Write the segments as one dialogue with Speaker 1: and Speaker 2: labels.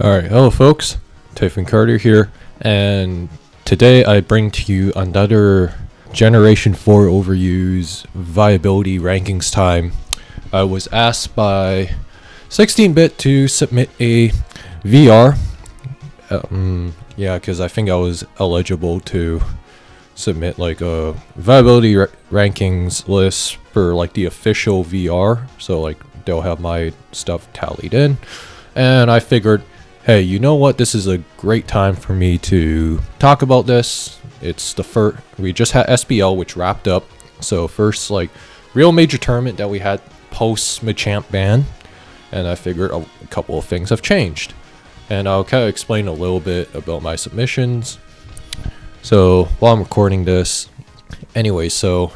Speaker 1: Alright, hello folks, Typhon Carter here, and today I bring to you another Generation 4 Overuse Viability Rankings time. I was asked by 16-bit to submit a VR, because I think I was eligible to submit like a Viability Rankings list for like the official VR, so like they'll have my stuff tallied in, and I figured, hey, you know what? This is a great time for me to talk about this. It's the first, we just had SBL, which wrapped up. So first, like, real major tournament that we had post Machamp ban. And I figured a couple of things have changed. And I'll kind of explain a little bit about my submissions. So while I'm recording this, anyway, so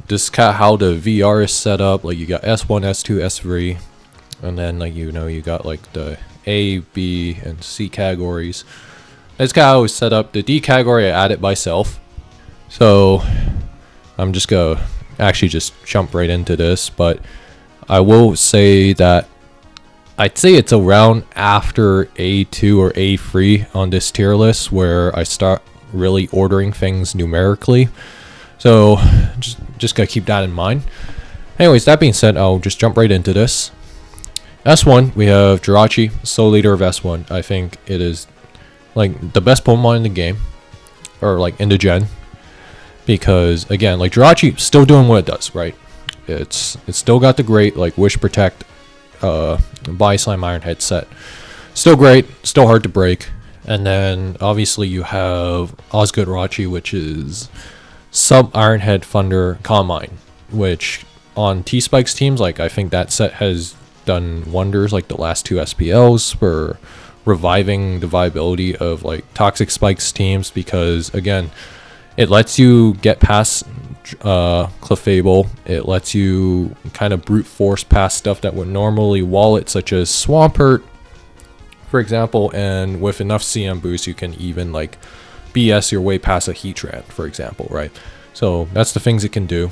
Speaker 1: this is kind of how the VR is set up. Like, you got S1, S2, S3. And then, like, you know, you got like the A, B, and C categories. That's kind of how it was set up. The D category I added myself. So I'm just gonna actually just jump right into this. But I will say that I'd say it's around after A2 or A3 on this tier list where I start really ordering things numerically. So just gotta keep that in mind. Anyways, that being said, I'll just jump right into this. S1, we have Jirachi, sole leader of S1. I think it is like the best Pokemon in the game, or like in the gen, because again, like Jirachi still doing what it does, right? It's still got the great like Wish Protect, Body Slam Iron Head set. Still great, still hard to break. And then obviously you have Osgood Rachi, which is sub Iron Head Thunder Combine, which on T-Spike's teams, like I think that set has done wonders, like the last two SPLs for reviving the viability of like Toxic Spike's teams, because again, it lets you get past Clefable. It lets you kind of brute force past stuff that would normally wall it, such as Swampert, for example, and with enough CM boost you can even like BS your way past a Heatran, for example, right? So that's the things it can do.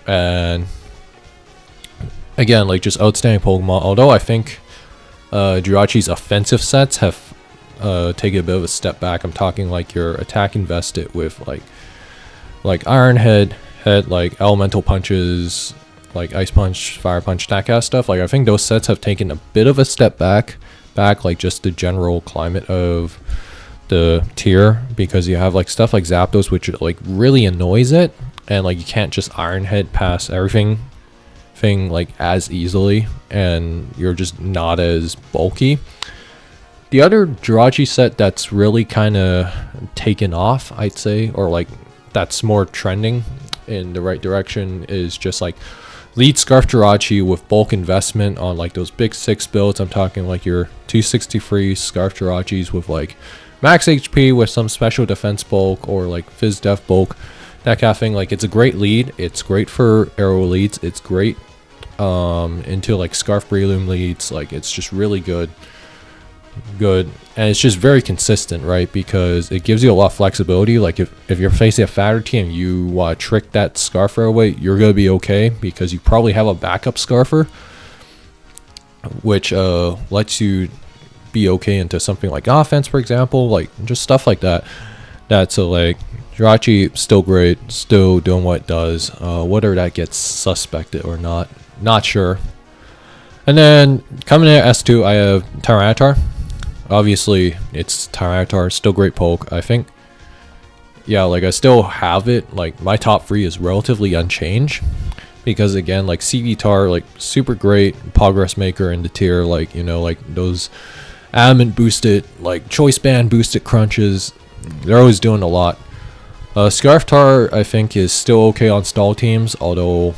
Speaker 1: And again, like just outstanding Pokemon. Although I think Jirachi's offensive sets have taken a bit of a step back. I'm talking like your attack invested with like Iron Head, like Elemental Punches, like Ice Punch, Fire Punch, that kind of stuff. Like I think those sets have taken a bit of a step back, like just the general climate of the tier, because you have like stuff like Zapdos, which like really annoys it, and like you can't just Iron Head past everything like as easily, and you're just not as bulky. The other Jirachi set that's really kind of taken off, I'd say, or like that's more trending in the right direction, is just like lead Scarf Jirachi with bulk investment on like those big 6 builds. I'm talking like your 263 Scarf Jirachis with like max HP with some special defense bulk or like Fizz Def bulk, that kind of thing. Like it's a great lead. It's great for arrow leads. It's great into like Scarf Breloom leads. Like it's just really good, and it's just very consistent, right? Because it gives you a lot of flexibility. Like if you're facing a fatter team, you want to trick that Scarfer away, you're gonna be okay, because you probably have a backup Scarfer, which lets you be okay into something like offense, for example, like just stuff like that. So like Jirachi still great, still doing what it does. Whether that gets suspected or not sure. And then coming in at S2, I have Tyranitar. Obviously it's Tyranitar, still great poke. I think, yeah, like I still have it. Like my top 3 is relatively unchanged, because again, like CVTAR, like super great progress maker in the tier. Like, you know, like those adamant boosted, like choice band boosted crunches, they're always doing a lot. Scarftar I think is still okay on stall teams, although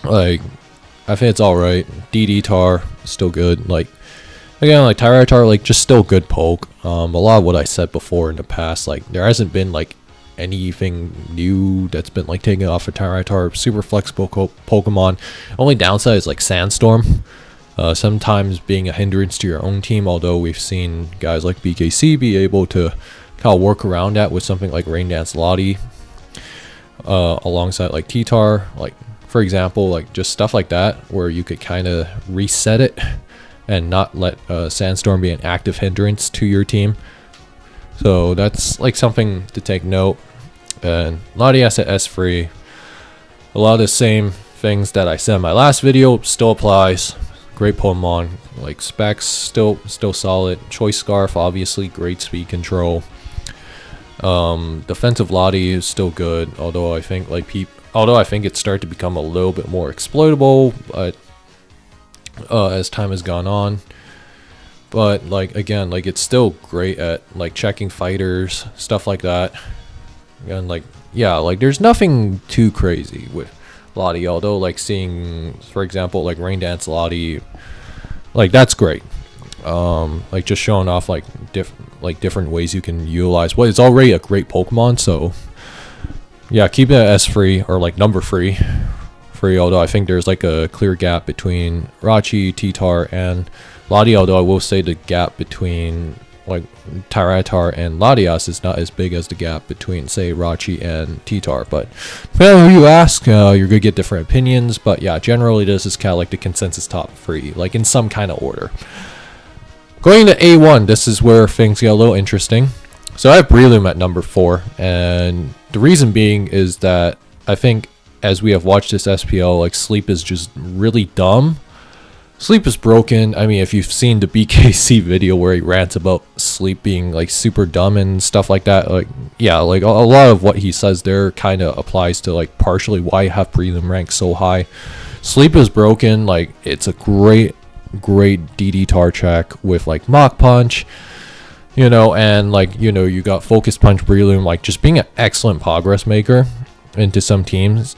Speaker 1: like I think it's alright. DD Tar still good. Like again, like Tyranitar, like just still good poke. A lot of what I said before in the past, like there hasn't been like anything new that's been like taken off of Tyranitar. Super flexible Pokemon. Only downside is like Sandstorm, sometimes being a hindrance to your own team, although we've seen guys like BKC be able to kind of work around that with something like Rain Dance Lottie, alongside like T-Tar, like for example, like just stuff like that where you could kind of reset it and not let Sandstorm be an active hindrance to your team. So that's like something to take note. And Latias at S3, a lot of the same things that I said in my last video still applies. Great Pokemon, like specs still solid. Choice Scarf, obviously great speed control. Defensive Lati is still good, although I think it's started to become a little bit more exploitable, but as time has gone on. But like again, like it's still great at like checking fighters, stuff like that. And like yeah, like there's nothing too crazy with Lati, although like seeing, for example, like Rain Dance Lati, like that's great. Like just showing off like different ways you can utilize what is already a great Pokemon. So yeah, keep it S free or like number free. Although I think there's like a clear gap between Rachi, T-Tar, and Lati. Although I will say the gap between like Tyranitar and Latias is not as big as the gap between, say, Rachi and T-Tar. But depending on who you ask, you're gonna get different opinions. But yeah, generally this is kind of like the consensus top 3, like in some kind of order. Going to A1, this is where things get a little interesting. So I have Breloom at number 4, and the reason being is that I think as we have watched this SPL, like Sleep is just really dumb. Sleep is broken. I mean, if you've seen the BKC video where he rants about Sleep being like super dumb and stuff like that, like yeah, like a lot of what he says there kind of applies to like partially why I have Breloom ranked so high. Sleep is broken. Like it's a great DD tar check with like Mach Punch, you know, and like, you know, you got Focus Punch Breloom, like just being an excellent progress maker into some teams.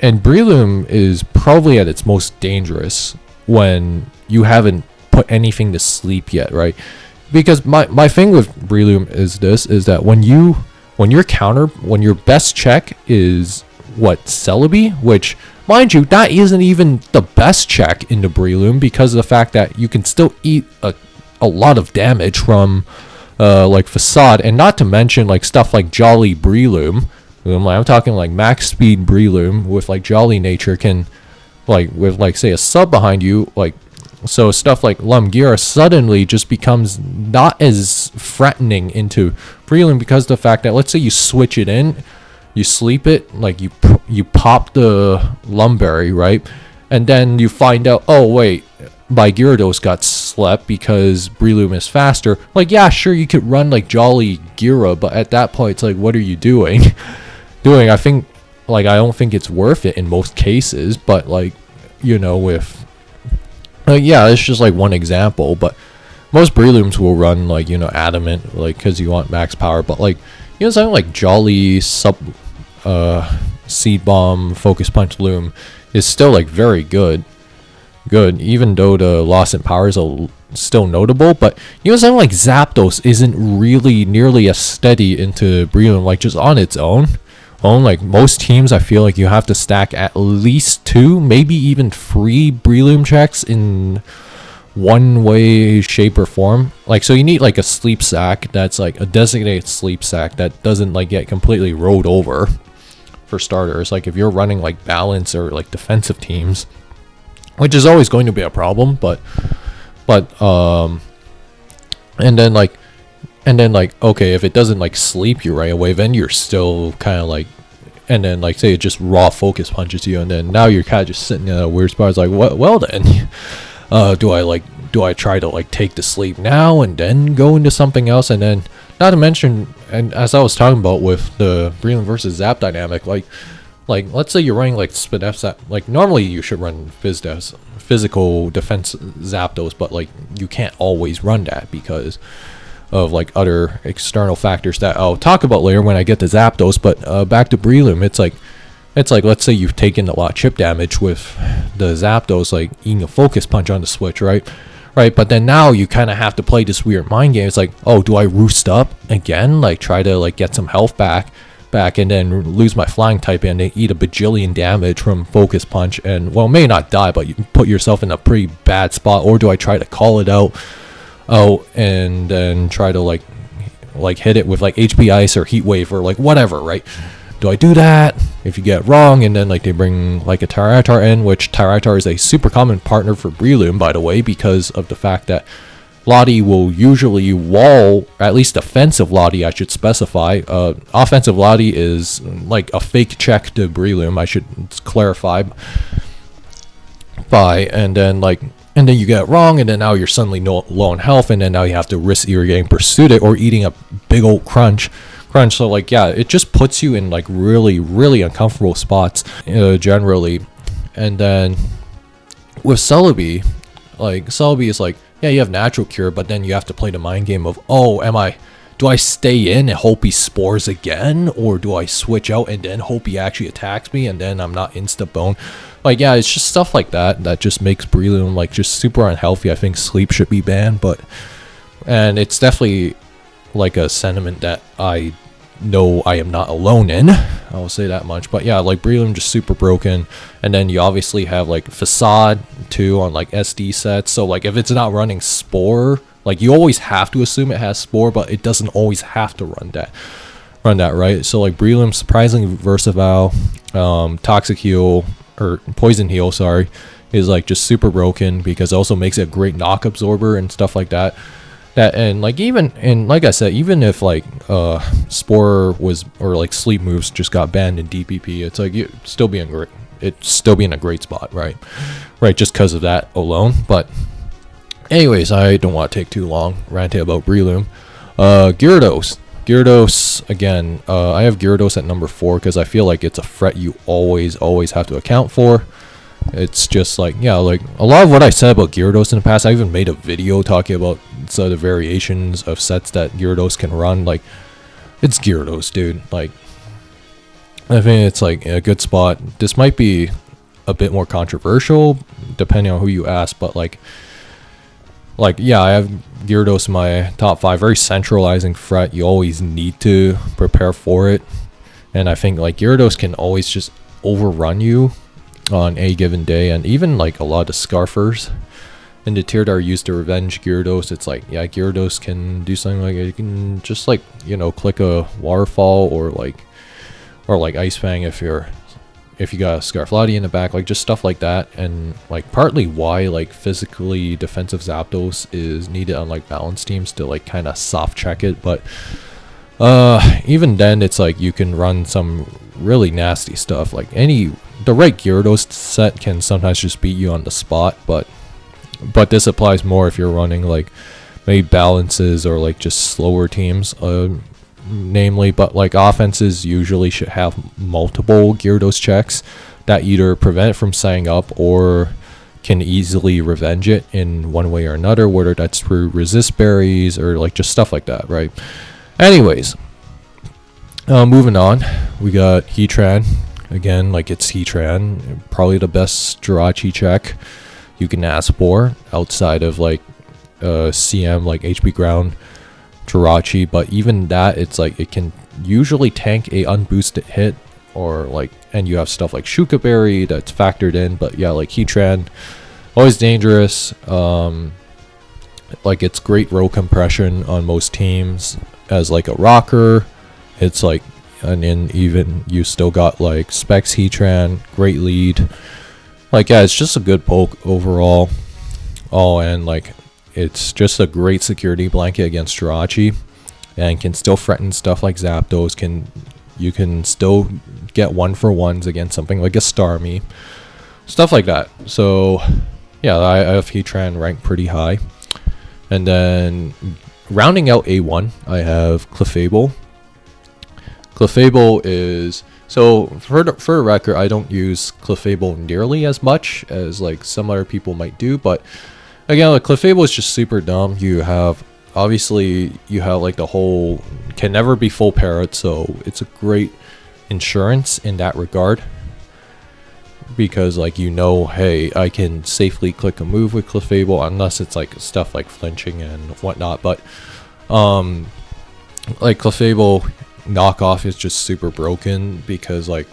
Speaker 1: And Breloom is probably at its most dangerous when you haven't put anything to sleep yet, right? Because my thing with Breloom is that when your best check is what, Celebi, which mind you, that isn't even the best check into Breloom because of the fact that you can still eat a lot of damage from like Facade, and not to mention like stuff like Jolly Breloom. I'm talking like max speed Breloom with like Jolly Nature can, like with like say a sub behind you, like so stuff like Lumgira suddenly just becomes not as threatening into Breloom because of the fact that, let's say you switch it in, you sleep it, like you pop the Lumberry, right, and then you find out, oh wait, my Gyarados got slept because Breloom is faster. Like yeah, sure, you could run like Jolly Gira, but at that point it's like, what are you doing? I think, like, I don't think it's worth it in most cases, but like, you know, with yeah, it's just like one example, but most Brelooms will run like, you know, Adamant, like because you want max power. But like, you know, something like Jolly Seed Bomb Focus Punch Loom is still like very good, even though the loss in power is still notable. But you know, something like Zapdos isn't really nearly as steady into Breloom, like just on its own. Like most teams, I feel like you have to stack at least 2, maybe even 3 Breloom checks in one way, shape, or form. Like, so you need like a sleep sack that's like a designated sleep sack that doesn't like get completely rolled over, for starters. Like if you're running like balance or like defensive teams, which is always going to be a problem, but and then like okay, if it doesn't like sleep you right away, then you're still kind of like, and then like say it just raw focus punches you, and then now you're kind of just sitting in a weird spot. It's like, what? Well then, do I try to like take the sleep now and then go into something else? And then not to mention, and as I was talking about with the Breloom versus Zap dynamic, like let's say you're running like Spinef, like normally you should run physical defense Zapdos, but like you can't always run that because of like other external factors that I'll talk about later when I get to Zapdos. But back to Breloom, it's like let's say you've taken a lot of chip damage with the Zapdos, like eating a focus punch on the switch, right, but then now you kind of have to play this weird mind game. It's like, oh, do I roost up again, like try to like get some health back and then lose my flying type and they eat a bajillion damage from focus punch, and well, may not die, but you put yourself in a pretty bad spot? Or do I try to call it out and then try to like hit it with like HP Ice or Heat Wave or like whatever, right? do I do that? If you get it wrong, and then like they bring like a Tyranitar in, which Tyranitar is a super common partner for Breloom, by the way, because of the fact that Lottie will usually wall, at least defensive Lottie I should specify. Offensive Lottie is like a fake check to Breloom, I should clarify. And then you get it wrong, and then now you're suddenly low on health, and then now you have to risk either getting pursued it or eating a big old crunch. So like, yeah, it just puts you in like really, really uncomfortable spots generally. And then with Celebi, like Celebi is like, yeah, you have natural cure, but then you have to play the mind game of, oh, do I stay in and hope he spores again, or do I switch out and then hope he actually attacks me and then I'm not insta bone? Like, yeah, it's just stuff like that that just makes Breloom like just super unhealthy. I think sleep should be banned, and it's definitely like a sentiment that I know I am not alone in. I'll say that much. But yeah, like Breloom just super broken. And then you obviously have like Facade too on like SD sets. So like if it's not running Spore, like you always have to assume it has Spore, but it doesn't always have to run that, right? So like Breloom surprisingly versatile. Toxic Heal or Poison Heal, sorry, is like just super broken because it also makes it a great knock absorber and stuff like that. And like like I said, even if like Spore was, or like sleep moves just got banned in DPP, it's like it's still being a great spot, right, just because of that alone. But anyways, I don't want to take too long ranting about Breloom. Gyarados again, I have Gyarados at number 4 because I feel like it's a threat you always have to account for. It's just like, yeah, like a lot of what I said about Gyarados in the past, I even made a video talking about some of the variations of sets that Gyarados can run. Like, it's Gyarados, dude. Like, I think it's like a good spot. This might be a bit more controversial depending on who you ask, but like yeah, I have Gyarados in my top 5. Very centralizing threat. You always need to prepare for it, and I think like Gyarados can always just overrun you on a given day. And even like a lot of Scarfers in the tier that are used to revenge Gyarados, it's like, yeah, Gyarados can do something like you can just like, you know, click a waterfall or like Ice Fang if you got a Scarflati in the back, like just stuff like that. And like partly why like physically defensive Zapdos is needed on like balance teams to like kind of soft check it. But even then, it's like you can run some really nasty stuff. Like the right Gyarados set can sometimes just beat you on the spot, but this applies more if you're running like maybe balances or like just slower teams, namely. But like offenses usually should have multiple Gyarados checks that either prevent it from setting up or can easily revenge it in one way or another, whether that's through resist berries or like just stuff like that, right? Anyways, moving on, we got Heatran. Again, like it's Heatran, probably the best Jirachi check you can ask for outside of like CM, like HP ground Jirachi. But even that, it's like it can usually tank a unboosted hit, or like, and you have stuff like Shuka Berry that's factored in. But yeah, like Heatran, always dangerous. Like it's great row compression on most teams as like a rocker. It's like, and then even you still got like Specs Heatran, great lead. Like, yeah, it's just a good poke overall. Oh, and like it's just a great security blanket against Jirachi, and can still threaten stuff like Zapdos. You can still get 1-for-1s against something like a Starmie, stuff like that. So yeah, I have Heatran ranked pretty high. And then rounding out A1, I have Clefable. Clefable is, so for the record, I don't use Clefable nearly as much as like some other people might do, but again, like Clefable is just super dumb. You have like the whole can never be full parrot, so it's a great insurance in that regard, because like, you know, hey, I can safely click a move with Clefable unless it's like stuff like flinching and whatnot. But like Clefable knockoff is just super broken because like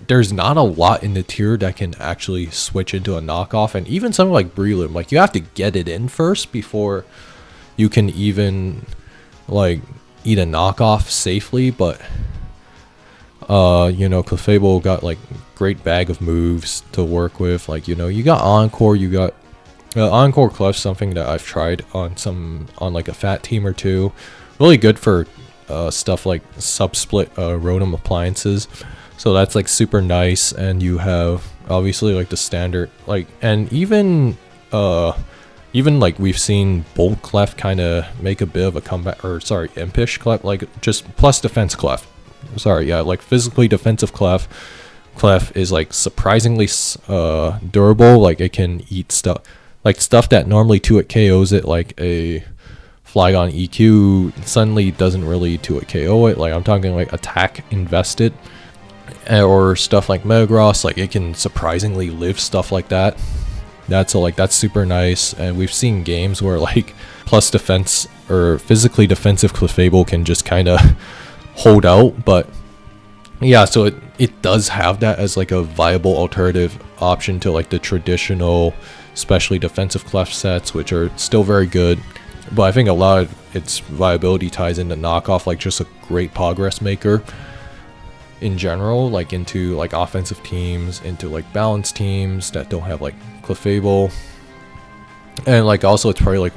Speaker 1: there's not a lot in the tier that can actually switch into a knockoff. And even something like Breloom, like you have to get it in first before you can even like eat a knockoff safely. But You know, Clefable got like great bag of moves to work with. Like, you know, you got Encore, you got Encore Clef, something that I've tried on like a fat team or two. Really good for stuff like sub-split Rotom appliances. So that's like super nice. And you have obviously like the standard, like, and even like we've seen Bolt Clef kind of make a bit of a comeback, or sorry, Impish Clef, like just plus defense Clef. Sorry, yeah, like physically defensive Clef. Clef is like surprisingly durable. Like it can eat stuff, like stuff that normally 2-hit KOs it, like a Flygon EQ suddenly doesn't really 2-hit KO it. Like I'm talking like attack invested, or stuff like Metagross, like it can surprisingly live stuff like that. That's super nice. And we've seen games where like plus defense or physically defensive Clefable can just kind of hold out. But yeah, so it does have that as like a viable alternative option to like the traditional especially defensive Clef sets, which are still very good. But I think a lot of its viability ties into knockoff, like just a great progress maker in general, like into like offensive teams, into like balanced teams that don't have like Clefable. And like also it's probably like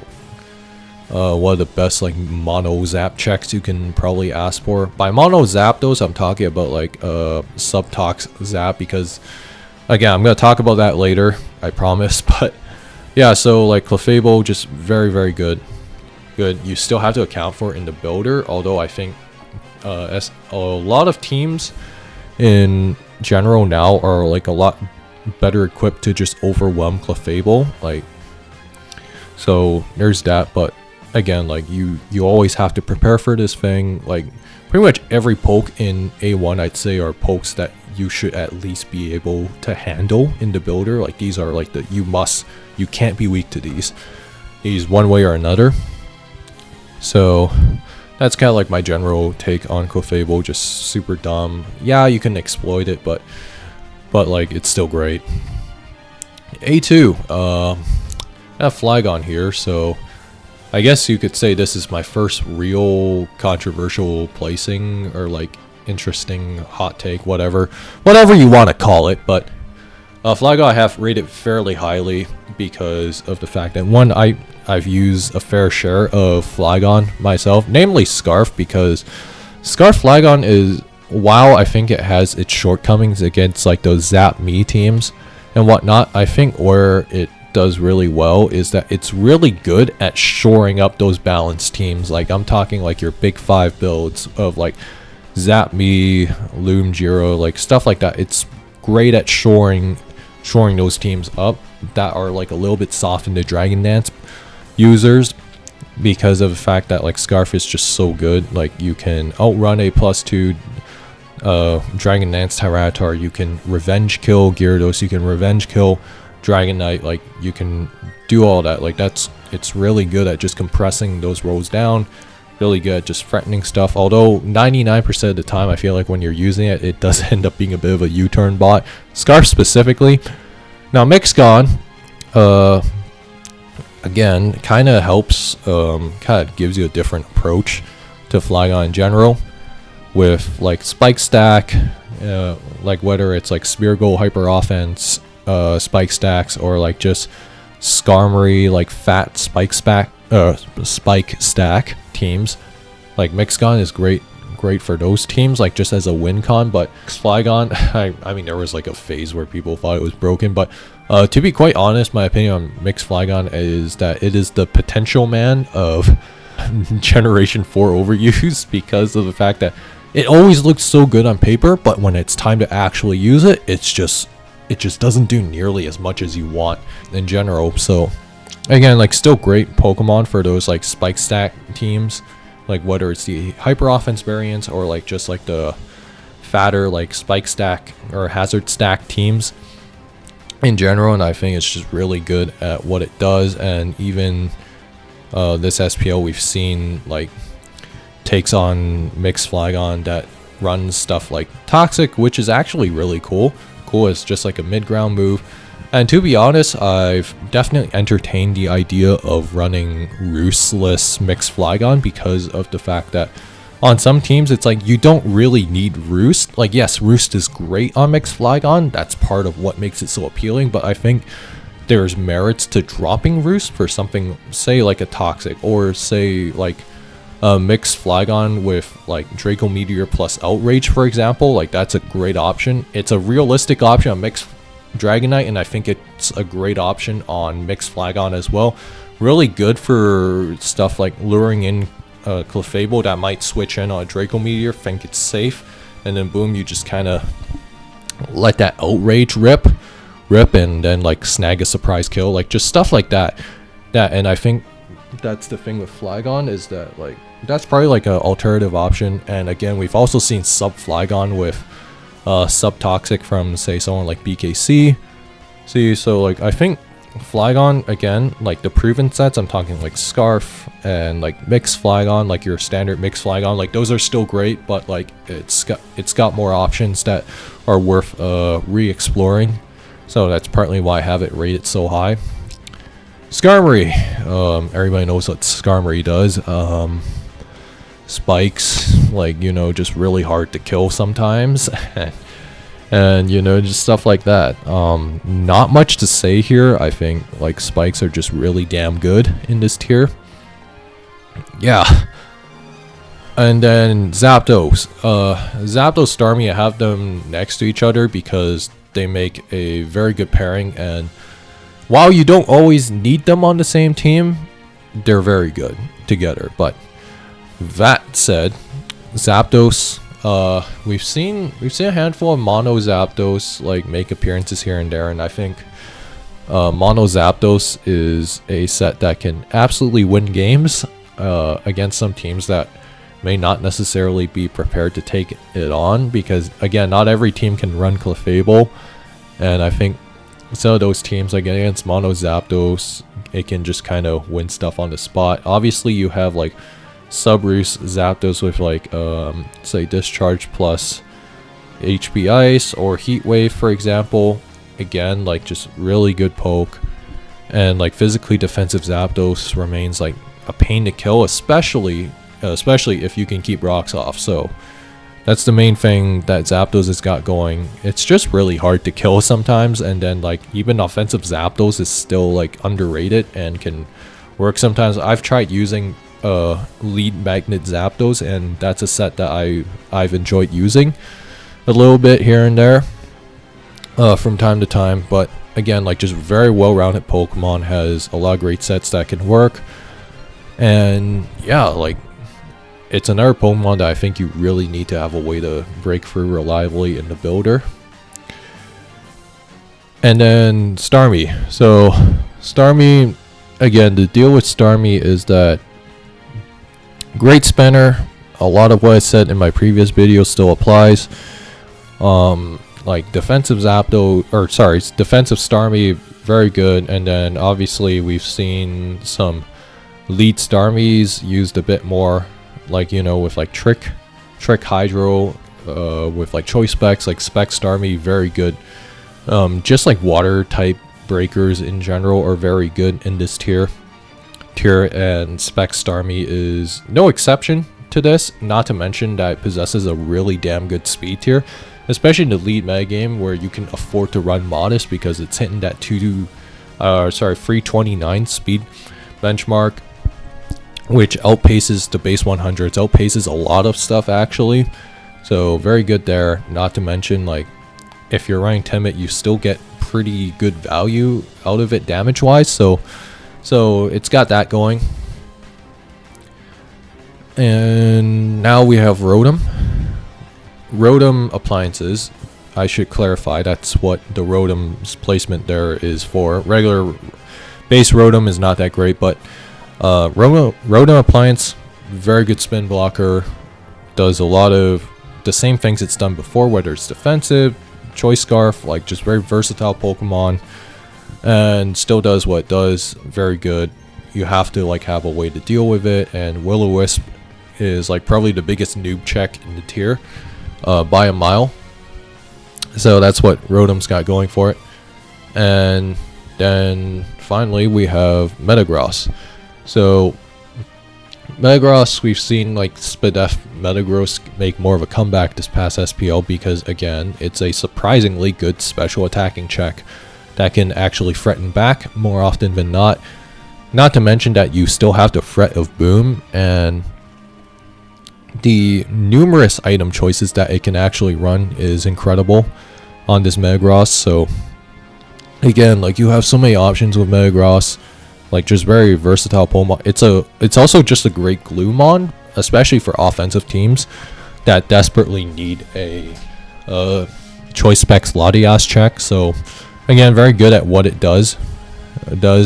Speaker 1: one of the best like mono zap checks you can probably ask for. By mono zap those, I'm talking about like subtox zap, because again, I'm gonna talk about that later, I promise. But yeah, so like Clefable, just very, very good. You still have to account for it in the builder, although I think as a lot of teams in general now are like a lot better equipped to just overwhelm Clefable. Like, so there's that. But again, like you always have to prepare for this thing. Like pretty much every poke in A1, I'd say, are pokes that you should at least be able to handle in the builder. Like these are like you can't be weak to these one way or another. So that's kind of like my general take on Clefable. Just super dumb. Yeah, you can exploit it, but like it's still great. A2, I have Flygon here, so I guess you could say this is my first real controversial placing, or like interesting hot take, whatever you want to call it. But Flygon I have rated fairly highly because of the fact that, one, I've used a fair share of Flygon myself, namely Scarf, because Scarf Flygon is, while I think it has its shortcomings against like those Zap Me teams and whatnot, I think where it does really well is that it's really good at shoring up those balanced teams. Like I'm talking like your big 5 builds of like Zap Me, Loom Giro, like stuff like that. It's great at shoring those teams up that are like a little bit soft into Dragon Dance users, because of the fact that like Scarf is just so good. Like you can outrun a +2 Dragon Dance Tyranitar, you can revenge kill Gyarados, you can revenge kill Dragonite, like you can do all that. Like it's really good at just compressing those rolls down, really good at just threatening stuff. Although 99% of the time I feel like when you're using it, it does end up being a bit of a U-turn bot, Scarf specifically. Now Mixgon, again, kind of helps, kind of gives you a different approach to Flygon in general, with like Spike Stack, like whether it's like Spear-Goal Hyper Offense Spike Stacks, or like just Skarmory like fat Spike Stack teams. Like Mixgon is great for those teams, like just as a win con. But Flygon, I mean there was like a phase where people thought it was broken, but to be quite honest, my opinion on Mixed Flygon is that it is the potential man of Generation 4 overuse, because of the fact that it always looks so good on paper, but when it's time to actually use it, it just doesn't do nearly as much as you want in general. So again, like still great Pokemon for those like Spike Stack teams, like whether it's the Hyper Offense variants or like just like the fatter like Spike Stack or Hazard Stack teams in general. And I think it's just really good at what it does. And even this SPL we've seen like takes on Mixed Flygon that runs stuff like Toxic, which is actually really cool as just like a mid-ground move. And to be honest, I've definitely entertained the idea of running Rooseless Mixed Flygon, because of the fact that on some teams, it's like you don't really need Roost. Like, yes, Roost is great on mixed Flygon. That's part of what makes it so appealing. But I think there's merits to dropping Roost for something, say, like a Toxic, or say, like a mixed Flygon with, like, Draco Meteor plus Outrage, for example. Like, that's a great option. It's a realistic option on mixed Dragonite, and I think it's a great option on mixed Flygon as well. Really good for stuff like luring in Clefable that might switch in on a Draco Meteor, think it's safe, and then boom, you just kind of let that Outrage rip, and then like snag a surprise kill, like just stuff like that. And I think that's the thing with Flygon, is that like that's probably like an alternative option. And again, we've also seen sub Flygon with sub Toxic from, say, someone like BKC. See, so like I think Flygon, again, like the proven sets, I'm talking like Scarf and like mixed Flygon, like your standard mixed Flygon, like those are still great, but like it's got more options that are worth re-exploring. So that's partly why I have it rated so high. Skarmory, everybody knows what Skarmory does. Spikes, like, you know, just really hard to kill sometimes. And, you know, just stuff like that. Not much to say here. I think, like, spikes are just really damn good in this tier. Yeah. And then Zapdos. Zapdos, Starmie, I have them next to each other because they make a very good pairing. And while you don't always need them on the same team, they're very good together. But that said, Zapdos... we've seen a handful of Mono Zapdos like make appearances here and there, and I think Mono Zapdos is a set that can absolutely win games against some teams that may not necessarily be prepared to take it on, because again, not every team can run Clefable, and I think some of those teams, like against Mono Zapdos, it can just kind of win stuff on the spot. Obviously, you have like Sub-Roost Zapdos with like say Discharge plus HP Ice or Heat Wave, for example. Again, like just really good poke, and like physically defensive Zapdos remains like a pain to kill, especially if you can keep rocks off. So that's the main thing that Zapdos has got going. It's just really hard to kill sometimes, and then like even offensive Zapdos is still like underrated and can work sometimes. I've tried using lead magnet Zapdos, and that's a set that I've enjoyed using a little bit here and there from time to time. But again, like just very well-rounded Pokemon, has a lot of great sets that can work. And yeah, like it's another Pokemon that I think you really need to have a way to break through reliably in the builder. And then Starmie. So Starmie, again, the deal with Starmie is that great spinner. A lot of what I said in my previous video still applies. Like defensive defensive Starmie, very good. And then obviously we've seen some lead Starmies used a bit more, like, you know, with like Trick Hydro, with like Choice Specs, like Spec Starmie, very good. Just like water type breakers in general are very good in this tier, and Spec Starmie is no exception to this. Not to mention that it possesses a really damn good speed tier, especially in the lead meta game where you can afford to run Modest because it's hitting that 329 speed benchmark, which outpaces the base 100s, outpaces a lot of stuff actually. So very good there. Not to mention, like, if you're running Timid, you still get pretty good value out of it damage wise. So it's got that going. And now we have Rotom. Rotom appliances. I should clarify, that's what the Rotom's placement there is for. Regular base Rotom is not that great, but Rotom appliance, very good spin blocker. Does a lot of the same things it's done before, whether it's defensive, Choice Scarf, like just very versatile Pokemon. And still does what it does, very good. You have to like have a way to deal with it, and Will-O-Wisp is like probably the biggest noob check in the tier by a mile. So that's what Rotom's got going for it. And then finally we have Metagross. So Metagross, we've seen like Spadef Metagross make more of a comeback this past SPL because again, it's a surprisingly good special attacking check that can actually threaten back more often than not. Not to mention that you still have the threat of Boom and the numerous item choices that it can actually run is incredible on this Metagross. So again, like you have so many options with Metagross, like just very versatile Pokemon. It's also just a great Gluemon, especially for offensive teams that desperately need a choice specs Latias check. So again, very good at what it does.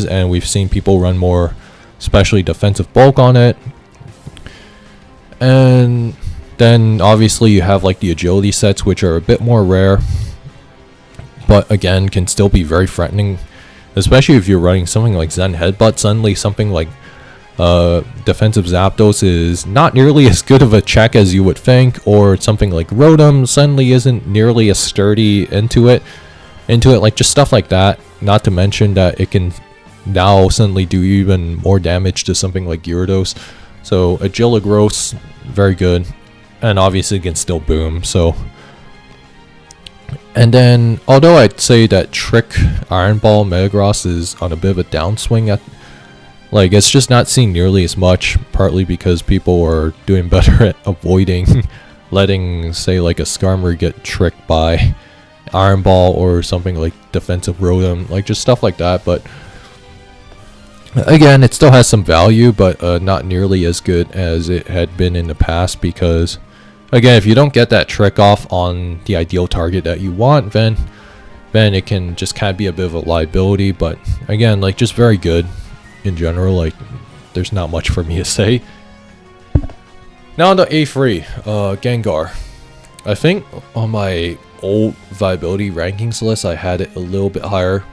Speaker 1: And we've seen people run more especially defensive bulk on it. And then obviously you have like the agility sets, which are a bit more rare, but again can still be very threatening, especially if you're running something like Zen Headbutt. Suddenly something like defensive Zapdos is not nearly as good of a check as you would think, or something like Rotom suddenly isn't nearly as sturdy into it, like just stuff like that. Not to mention that it can now suddenly do even more damage to something like Gyarados. So Agiligros, very good, and obviously can still Boom. So, and then although I'd say that Trick Iron Ball Metagross is on a bit of a downswing, like it's just not seen nearly as much, partly because people are doing better at avoiding letting, say, like a Skarmory get tricked by Iron Ball or something like defensive Rotom, like just stuff like that. But again, it still has some value, but not nearly as good as it had been in the past, because again, if you don't get that trick off on the ideal target that you want, then it can just kind of be a bit of a liability. But again, like just very good in general. Like there's not much for me to say. Now on to A3, Gengar. I think on my old Viability rankings list I had it a little bit higher.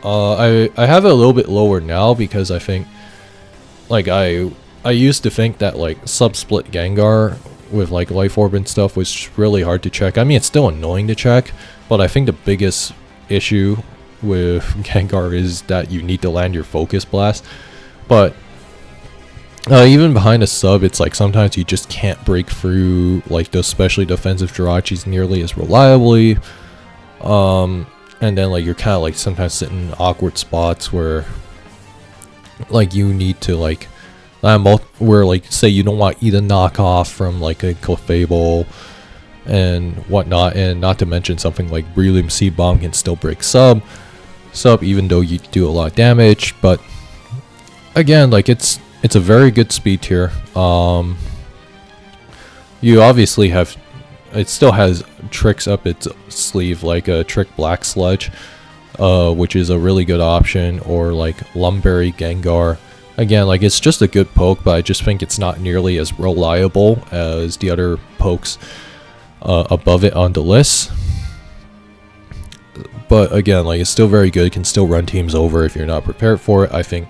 Speaker 1: I have it a little bit lower now because I think, like, I used to think that like sub-split Gengar with like Life Orb and stuff was really hard to check. I mean, it's still annoying to check, but I think the biggest issue with Gengar is that you need to land your Focus Blast. But even behind a sub, it's like sometimes you just can't break through like those specially defensive Jirachis nearly as reliably. And then like you're kind of like sometimes sitting in awkward spots where like you need to like where like say you don't want to eat a knockoff from like a Clefable and whatnot, and not to mention something like Breloom Seed Bomb can still break sub even though you do a lot of damage. But again, like it's a very good speed tier. You obviously have, it still has tricks up its sleeve, like a Trick Black Sludge, which is a really good option, or like Lumberry Gengar. Again, like it's just a good poke, but I just think it's not nearly as reliable as the other pokes above it on the list. But again, like it's still very good, can still run teams over if you're not prepared for it. I think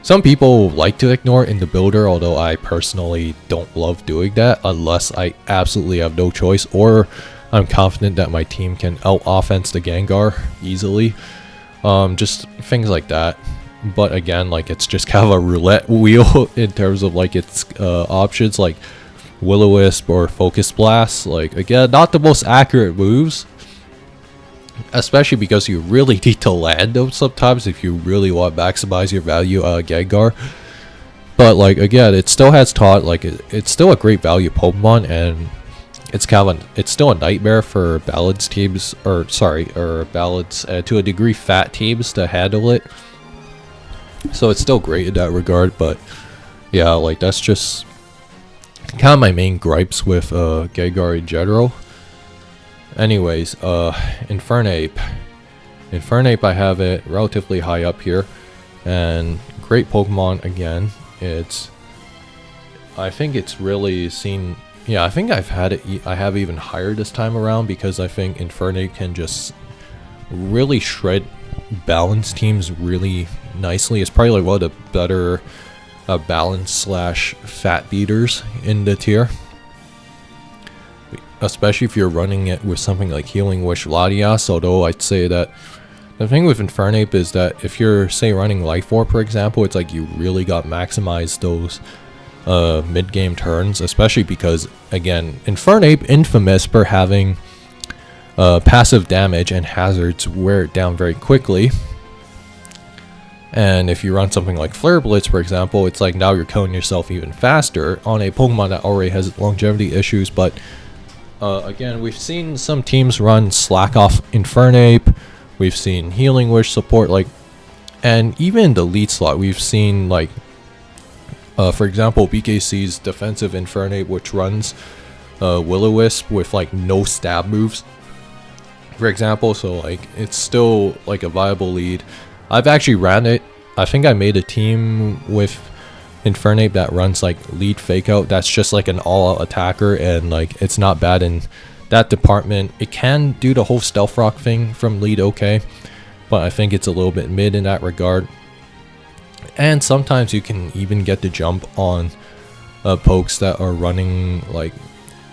Speaker 1: some people like to ignore it in the builder, although I personally don't love doing that unless I absolutely have no choice, or I'm confident that my team can out-offense the Gengar easily. Just things like that. But again, like it's just kind of a roulette wheel in terms of like its options, like Will-O-Wisp or Focus Blast. Like again, not the most accurate moves, especially because you really need to land them sometimes if you really want to maximize your value out of Gengar. But like again, it still has taught, like it's still a great value Pokemon, and it's kind of it's still a nightmare for balanced teams, or balanced to a degree fat teams to handle it. So it's still great in that regard. But yeah, like that's just kind of my main gripes with Gengar in general. Anyways, Infernape, I have it relatively high up here, and great Pokemon again. I think it's really seen, yeah, I think I've had it, I have even higher this time around, because I think Infernape can just really shred balance teams really nicely. It's probably like one of the better balance / fat beaters in the tier. Especially if you're running it with something like Healing Wish Latias, although I'd say that the thing with Infernape is that if you're, say, running Life Orb, for example, it's like you really got maximized those mid-game turns, especially because, again, Infernape, infamous for having passive damage and hazards wear it down very quickly. And if you run something like Flare Blitz, for example, it's like now you're killing yourself even faster on a Pokemon that already has longevity issues. But again, we've seen some teams run Slack Off Infernape. We've seen Healing Wish support, like, and even the lead slot, we've seen, like, for example, BKC's defensive Infernape, which runs Will-O-Wisp with, like, no stab moves, for example. So, like, it's still, like, a viable lead. I've actually ran it. I think I made a team with Infernape that runs, like, lead fake out. That's just, like, an all-out attacker, and, like, it's not bad in that department. It can do the whole stealth rock thing from lead okay, but I think it's a little bit mid in that regard. And sometimes you can even get the jump on pokes that are running, like,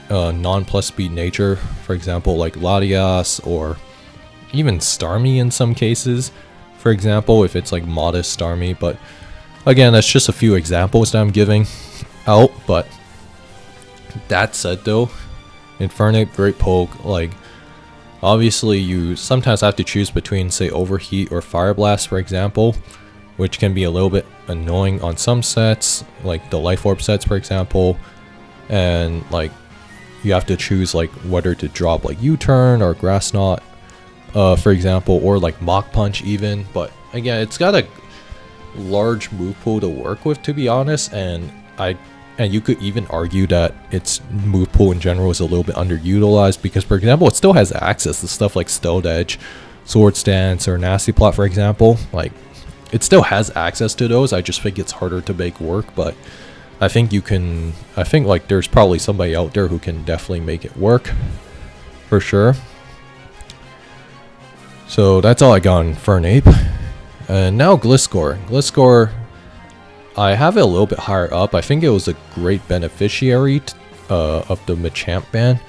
Speaker 1: non-plus speed nature, for example, like Latias or even Starmie in some cases, for example, if it's like modest Starmie. But again, that's just a few examples that I'm giving out. But that said, though, Infernape, great poke. Like, obviously you sometimes have to choose between, say, Overheat or Fire Blast, for example, which can be a little bit annoying on some sets, like the Life Orb sets, for example. And, like, you have to choose, like, whether to drop, like, U-Turn or Grass Knot, for example, or, like, Mach Punch even. But again, it's got a large move pool to work with, to be honest, and you could even argue that its move pool in general is a little bit underutilized, because, for example, it still has access to stuff like Stealth Edge, Sword Stance, or Nasty Plot, for example. Like, it still has access to those. I just think it's harder to make work, but I think you can, I think, like, there's probably somebody out there who can definitely make it work, for sure. So that's all I got on Infernape. And now Gliscor. Gliscor, I have it a little bit higher up. I think it was a great beneficiary of the Machamp ban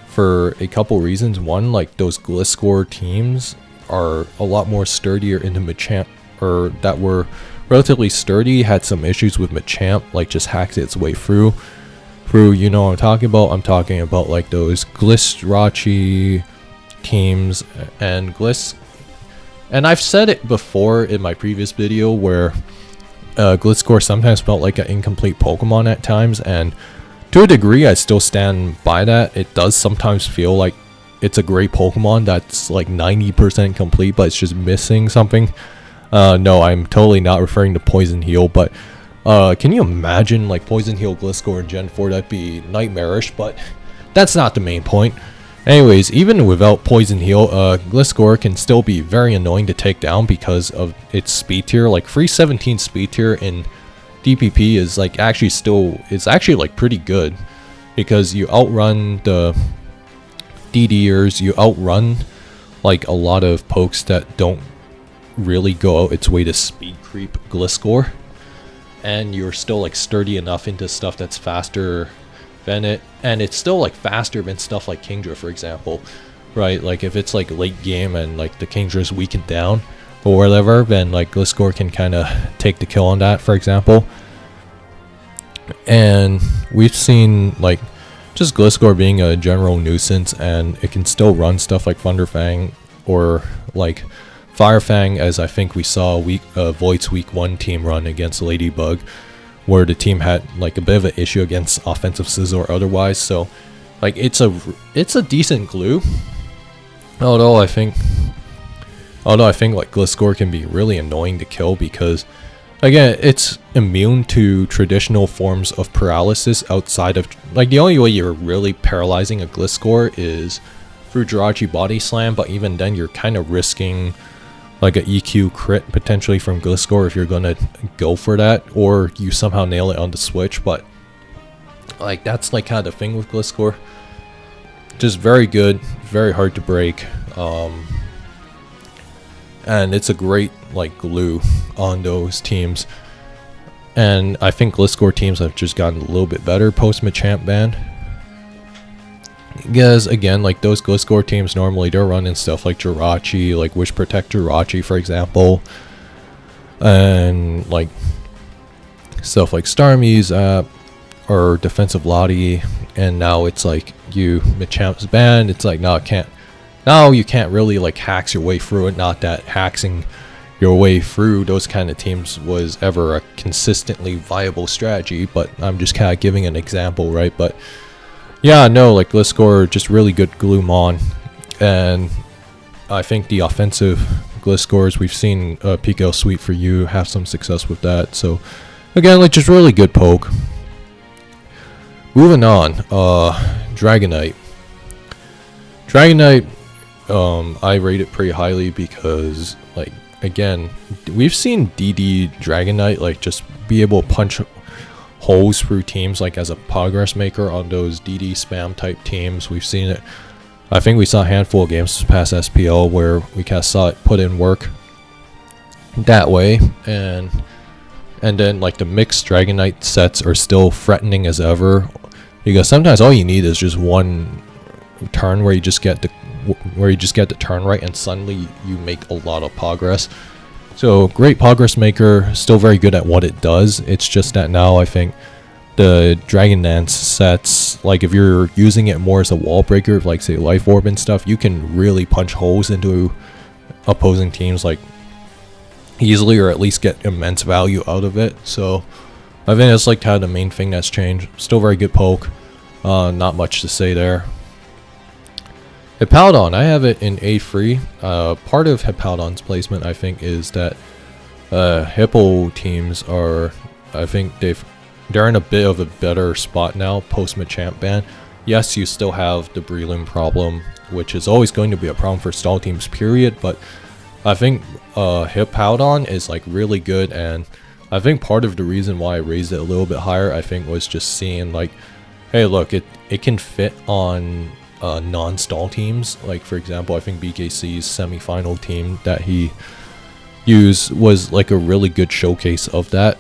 Speaker 1: for a couple reasons. One, like, those Gliscor teams are a lot more sturdier in the Machamp, or that were relatively sturdy, had some issues with Machamp, like, just hacked its way through, you know what I'm talking about. I'm talking about, like, those Glistrachi teams and and I've said it before in my previous video where Gliscor sometimes felt like an incomplete Pokemon at times, and to a degree I still stand by that. It does sometimes feel like it's a great Pokemon that's like 90% complete, but it's just missing something. No, I'm totally not referring to Poison Heal, but can you imagine, like, Poison Heal Gliscor in Gen 4? That'd be nightmarish, but that's not the main point. Anyways, even without Poison Heal, Gliscor can still be very annoying to take down because of its speed tier. Like, 317 speed tier in DPP is, like, it's actually like pretty good, because you outrun the DDers, you outrun, like, a lot of pokes that don't really go out its way to speed creep Gliscor, and you're still, like, sturdy enough into stuff that's faster than it, and it's still, like, faster than stuff like Kingdra, for example, right? Like, if it's, like, late game and, like, the Kingdra's weakened down or whatever, then, like, Gliscor can kind of take the kill on that, for example. And we've seen, like, just Gliscor being a general nuisance, and it can still run stuff like Thunderfang or, like, Firefang, as I think we saw Voight's week 1 team run against Ladybug, where the team had, like, a bit of an issue against offensive Scizor or otherwise. So, like, it's a decent glue. Although I think like Gliscor can be really annoying to kill, because again, it's immune to traditional forms of paralysis outside of, like, the only way you're really paralyzing a Gliscor is through Jirachi Body Slam, but even then you're kind of risking, like, a EQ crit potentially from Gliscor if you're gonna go for that, or you somehow nail it on the switch. But, like, that's, like, kind of the thing with Gliscor. Just very good, very hard to break, and it's a great, like, glue on those teams. And I think Gliscor teams have just gotten a little bit better post Machamp ban, because again, like, those Gliscor teams normally they're running stuff like Jirachi, like Wish Protect Jirachi, for example, and, like, stuff like Starmie's or defensive Lottie, and now it's like Machamp's banned. It's like now you can't really like hacks your way through it. Not that hacking your way through those kind of teams was ever a consistently viable strategy, but I'm just kind of giving an example, right? But yeah, no, like Gliscor, just really good Gloomon, and I think the offensive Gliscors, we've seen Pico Sweet for You have some success with that. So again, like just really good poke. Moving on, Dragonite. Dragonite, I rate it pretty highly because, like, again, we've seen DD Dragonite like just be able to punch holes through teams like as a progress maker on those DD spam type teams. We've seen it. I think we saw a handful of games past SPL where we kind of saw it put in work that way, and then like the mixed Dragonite sets are still threatening as ever, because sometimes all you need is just one turn where you just get the turn right, and suddenly you make a lot of progress. So great progress maker, still very good at what it does. It's just that now I think the Dragon Dance sets, like if you're using it more as a wall breaker, like say Life Orb and stuff, you can really punch holes into opposing teams like easily, or at least get immense value out of it. So I think that's like kind of the main thing that's changed. Still very good poke, not much to say there. Hippowdon, I have it in A3. Part of Hippowdon's placement, I think, is that Hippo teams are, I think they're in a bit of a better spot now post Machamp ban. Yes, you still have the Breloom problem, which is always going to be a problem for stall teams, period, but I think Hippowdon is like really good, and I think part of the reason why I raised it a little bit higher, I think, was just seeing like, hey, look, it can fit on non-stall teams. Like for example, I think BKC's semi-final team that he used was like a really good showcase of that,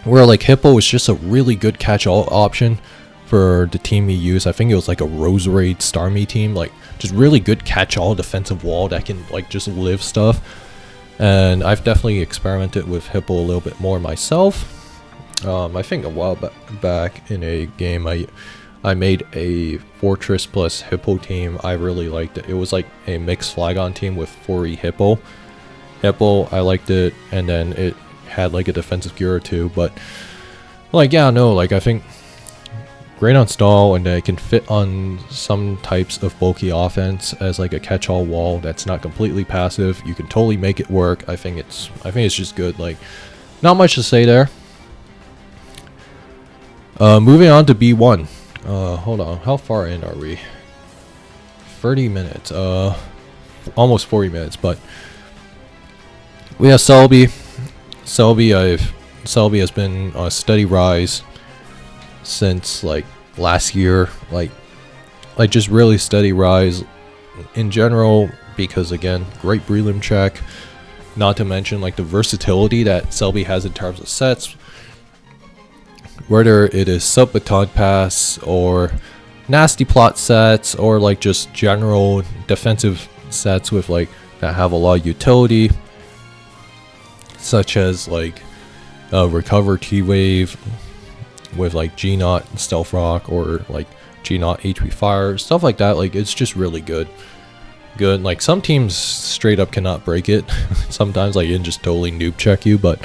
Speaker 1: where like Hippo was just a really good catch-all option for the team he used. I think it was like a Roserade Starmie team, like just really good catch-all defensive wall that can like just live stuff. And I've definitely experimented with Hippo a little bit more myself. I think a while back in a game I made a Fortress plus Hippo team. I really liked it. It was like a mixed Flygon team with 4E Hippo. I liked it, and then it had like a defensive gear or two, but like yeah, no, like I think great on stall, and it can fit on some types of bulky offense as like a catch-all wall that's not completely passive. You can totally make it work. I think it's just good. Like not much to say there. Moving on to B1. Hold on, how far in are we? 30 minutes. Almost 40 minutes, but we have Selby. Selby has been on a steady rise since like last year, like just really steady rise in general, because again, great Breloom check, not to mention like the versatility that Selby has in terms of sets, whether it is sub baton pass or nasty plot sets, or like just general defensive sets with like that have a lot of utility, such as like recover T-Wave with like G-Not Stealth Rock, or like G-Not HP Fire, stuff like that. Like it's just really good. Like some teams straight up cannot break it. Sometimes like it can just totally noob check you, but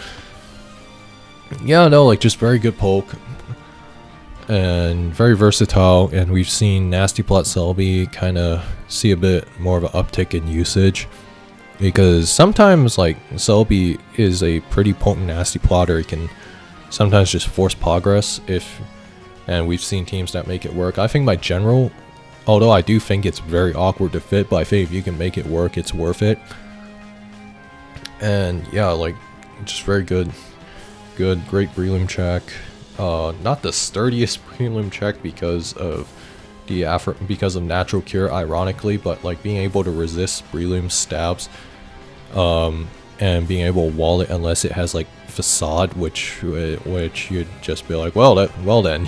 Speaker 1: yeah, no, like just very good poke and very versatile. And we've seen Nasty Plot Selby kind of see a bit more of an uptick in usage, because sometimes like Selby is a pretty potent nasty plotter. He can sometimes just force progress and we've seen teams that make it work. I think by general, although I do think it's very awkward to fit, but I think if you can make it work, it's worth it. And yeah, like just very good. Great Breloom check. Not the sturdiest Breloom check because of natural cure, ironically, but like being able to resist Breloom stabs, and being able to wall it unless it has like facade, which you'd just be like, well then,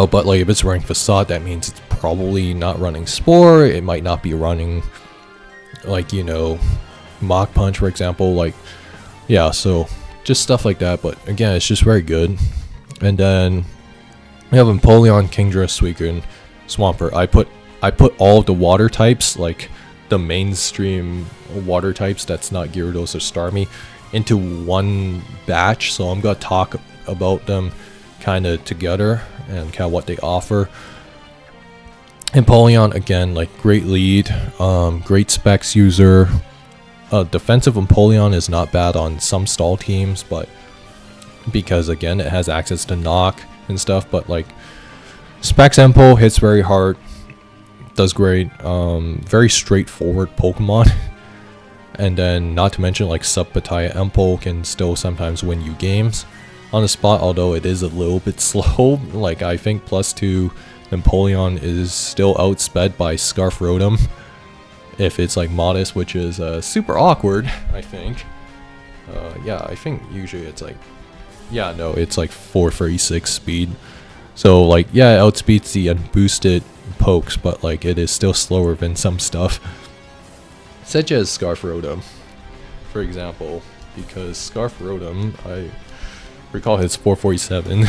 Speaker 1: but like if it's running facade, that means it's probably not running Spore. It might not be running like Mach Punch, for example. Like yeah, so just stuff like that. But again, it's just very good. And then we have Empoleon, Kingdra, Suicune, Swampert. I put all of the water types, like the mainstream water types that's not Gyarados or Starmie, into one batch. So I'm gonna talk about them kind of together and kind of what they offer. Empoleon, again, like great lead, great specs user. Defensive Empoleon is not bad on some stall teams, but because again it has access to knock and stuff. But like specs Empo hits very hard, does great, very straightforward Pokemon. And then not to mention like sub Bataya Empo can still sometimes win you games on the spot, although it is a little bit slow. Like I think +2 Empoleon is still outsped by Scarf Rotom if it's like modest, which is super awkward, I think. Yeah, I think usually it's like, yeah, no, it's like 436 speed. So like, yeah, it outspeeds the unboosted pokes, but like it is still slower than some stuff, such as Scarf Rotom, for example, because Scarf Rotom, I recall, hits 447.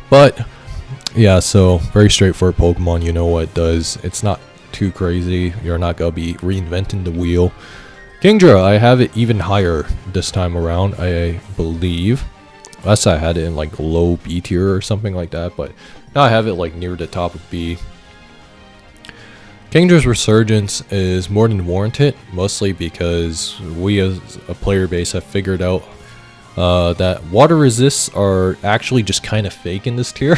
Speaker 1: But yeah, so very straightforward Pokemon. You know what it does. It's not too crazy. You're not gonna be reinventing the wheel. Kingdra, I have it even higher this time around, I believe. Last I had it in like low B tier or something like that, but now I have it like near the top of B. Kingdra's resurgence is more than warranted, mostly because we as a player base have figured out that water resists are actually just kind of fake in this tier.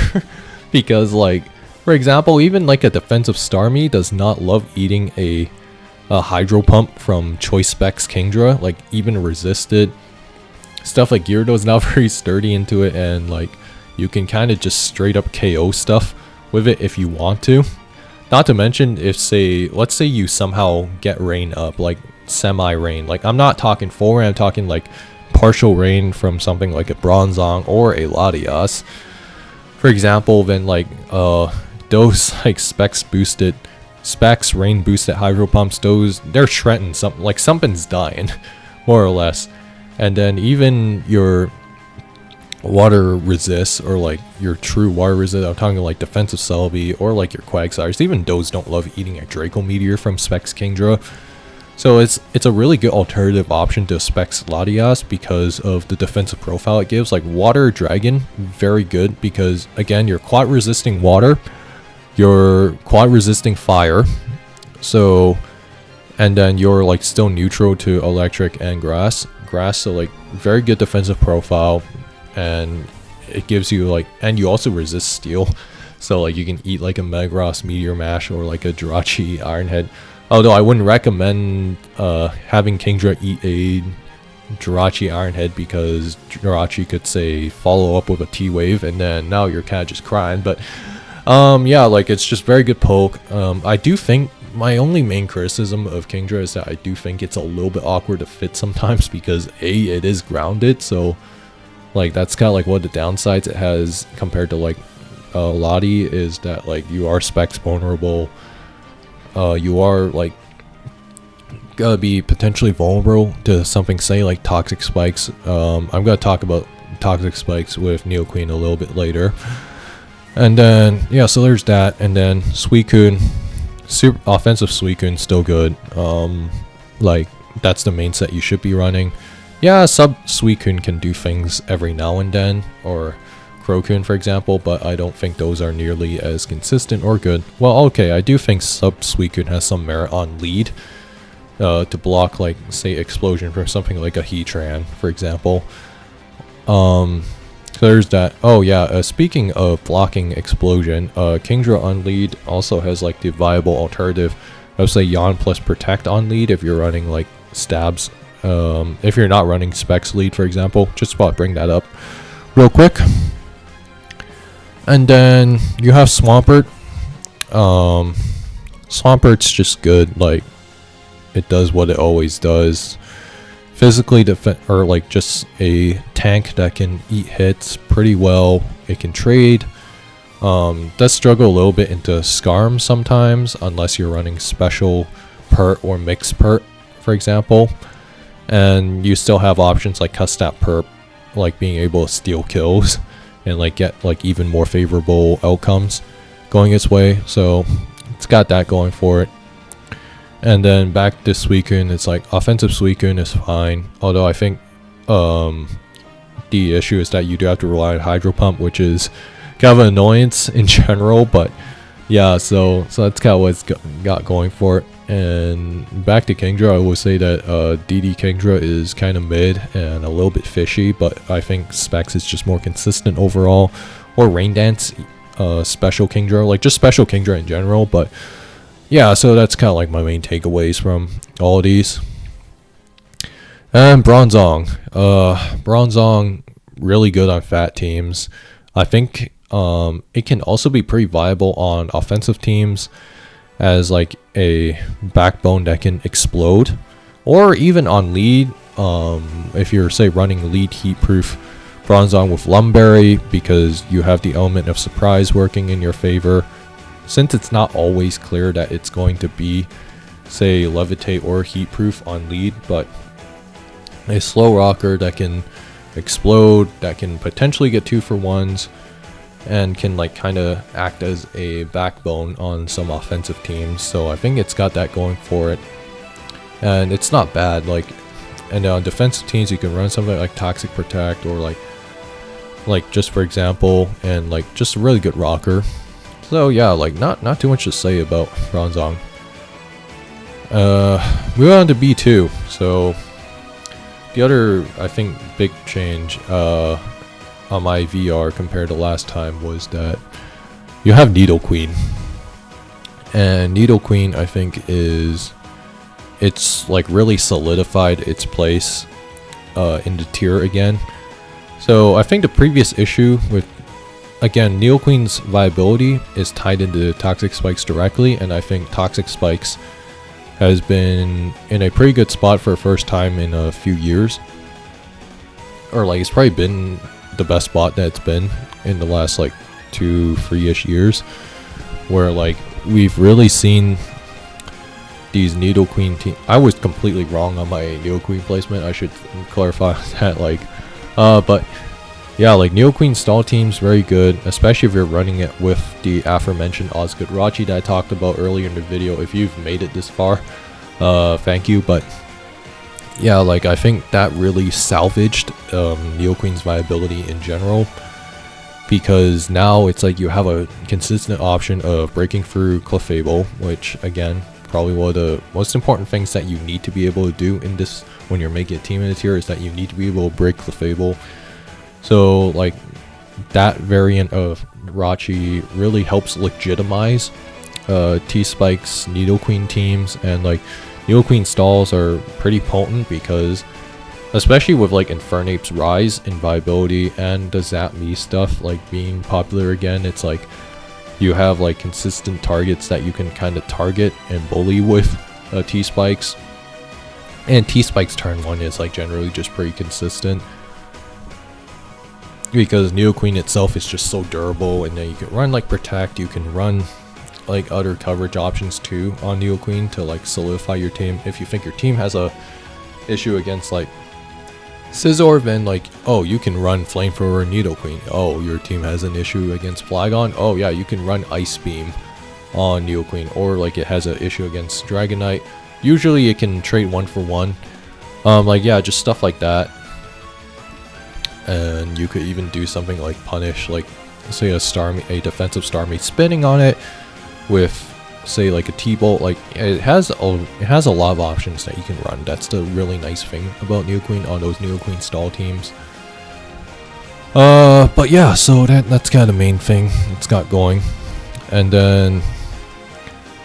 Speaker 1: Because like, for example, even like a defensive Starmie does not love eating a Hydro Pump from Choice Specs Kingdra, like even resisted. Stuff like Gyarados is not very sturdy into it, and like you can kind of just straight up KO stuff with it if you want to. Not to mention if let's say you somehow get rain up, like semi-rain. Like I'm not talking full rain, I'm talking like partial rain from something like a Bronzong or a Latias, for example. Then like those like specs rain boosted Hydro Pumps, they're shredding something, like something's dying, more or less. And then even your water resists, or like your true water resist, I'm talking like defensive Celebi or like your Quagsires, even those don't love eating a Draco Meteor from Specs Kingdra. So it's a really good alternative option to Specs Latias because of the defensive profile it gives. Like Water Dragon, very good because again, you're quad resisting water, you're quad resisting fire, so, and then you're like still neutral to electric and grass, so like very good defensive profile. And it gives you like, and you also resist steel, so like you can eat like a Metagross Meteor Mash or like a Jirachi Iron Head. Although I wouldn't recommend having Kingdra eat a Jirachi Iron Head, because Jirachi could say follow up with a T-Wave and then now you're kind of just crying. But yeah, like it's just very good poke. I do think my only main criticism of Kingdra is that I do think it's a little bit awkward to fit sometimes, because it is grounded, so like that's kind of like one of the downsides it has compared to like Lottie, is that like you are specs vulnerable. You are like gonna be potentially vulnerable to something, say like toxic spikes. I'm gonna talk about toxic spikes with Neo Queen a little bit later. And then yeah, so there's that. And then Suicune, super offensive Suicune, still good. Like that's the main set you should be running. Yeah, sub Suicune can do things every now and then, or Crocune for example, but I don't think those are nearly as consistent or good. Well, okay, I do think sub Suicune has some merit on lead to block like say Explosion from something like a Heatran, for example. So there's that. Oh yeah, speaking of blocking Explosion, Kingdra on lead also has like the viable alternative. I would say Yawn plus Protect on lead if you're running like stabs. If you're not running Specs lead, for example, just about bring that up real quick. And then you have Swampert. Swampert's just good. Like it does what it always does. Physically or like just a tank that can eat hits pretty well. It can trade. Does struggle a little bit into Scarm sometimes, unless you're running special pert or mixed pert, for example. And you still have options like Custat Perp, like being able to steal kills and like get like even more favorable outcomes going its way. So it's got that going for it. And then back to Suicune, it's like offensive Suicune is fine. Although I think the issue is that you do have to rely on Hydro Pump, which is kind of an annoyance in general. But yeah, so that's kind of what it's got going for it. And back to Kingdra, I will say that DD Kingdra is kind of mid and a little bit fishy, but I think Specs is just more consistent overall. Or Rain Dance, Special Kingdra, like just Special Kingdra in general. But yeah, so that's kind of like my main takeaways from all of these. And Bronzong. Bronzong, really good on fat teams. I think it can also be pretty viable on offensive teams as like a backbone that can explode. Or even on lead, if you're, say, running lead heat-proof Bronzong with Lumberry, because you have the element of surprise working in your favor. Since it's not always clear that it's going to be, say, Levitate or Heatproof on lead, but a slow rocker that can explode, that can potentially get 2-for-1s, and can like kind of act as a backbone on some offensive teams. So I think it's got that going for it, and it's not bad. Like, and on defensive teams, you can run something like Toxic Protect or like just for example, and like just a really good rocker. So yeah, like not too much to say about Bronzong. Moving on to B2. So the other, I think, big change on my VR compared to last time was that you have Nidoqueen. And Nidoqueen, I think, it's like really solidified its place in the tier again. So I think the previous issue with, again, Nidoqueen's viability is tied into Toxic Spikes directly, and I think Toxic Spikes has been in a pretty good spot for the first time in a few years. Or like, it's probably been the best spot that it's been in the last like 2-3-ish years, where like we've really seen these Nidoqueen team. I was completely wrong on my Nidoqueen placement, I should clarify that. Like but yeah, like Nidoqueen stall team's very good, especially if you're running it with the aforementioned Osgood Rachi that I talked about earlier in the video. If you've made it this far, thank you. But yeah, like I think that really salvaged Nidoqueen's viability in general, because now it's like you have a consistent option of breaking through Clefable, which again, probably one of the most important things that you need to be able to do in this when you're making a team in the tier is that you need to be able to break Clefable. So like that variant of Rachi really helps legitimize T-Spike's Nidoqueen teams, and like Nidoqueen stalls are pretty potent because, especially with like Infernape's rise in viability and the Zap Me stuff like being popular again, it's like you have like consistent targets that you can kind of target and bully with T-Spikes. And T-Spike's turn 1 is like generally just pretty consistent, because Nidoqueen itself is just so durable, and then you can run like Protect, you can run like other coverage options too on Nidoqueen to like solidify your team. If you think your team has a issue against like Scizor, then like, oh, you can run Flamethrower Nidoqueen. Oh, your team has an issue against Flygon. Oh yeah, you can run Ice Beam on Nidoqueen. Or like it has an issue against Dragonite. Usually it can trade 1-for-1. Like yeah, just stuff like that. And you could even do something like punish, like say a defensive Starmie spinning on it with say like a T-Bolt. Like it has a lot of options that you can run. That's the really nice thing about Nidoqueen on those Nidoqueen stall teams. But yeah, so that's kind of the main thing it's got going. And then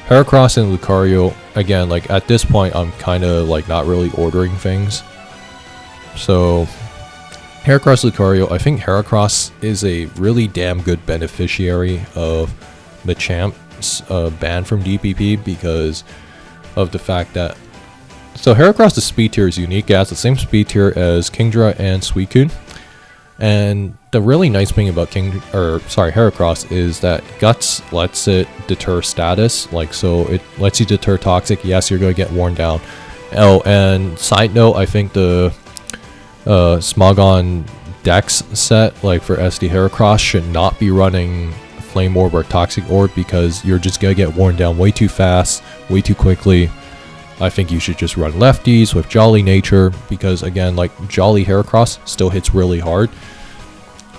Speaker 1: Heracross and Lucario, again, like at this point I'm kind of like not really ordering things. So Heracross Lucario, I think Heracross is a really damn good beneficiary of Machamp's ban from DPP, because of the fact that, so Heracross' speed tier is unique. It has the same speed tier as Kingdra and Suicune. And the really nice thing about Heracross is that Guts lets it deter status. Like, so it lets you deter Toxic. Yes, you're going to get worn down. Oh, and side note, I think the Smogon Dex set, like for SD Heracross, should not be running Flame Orb or Toxic Orb because you're just gonna get worn down way too fast, way too quickly. I think you should just run lefties with Jolly Nature because, again, like Jolly Heracross still hits really hard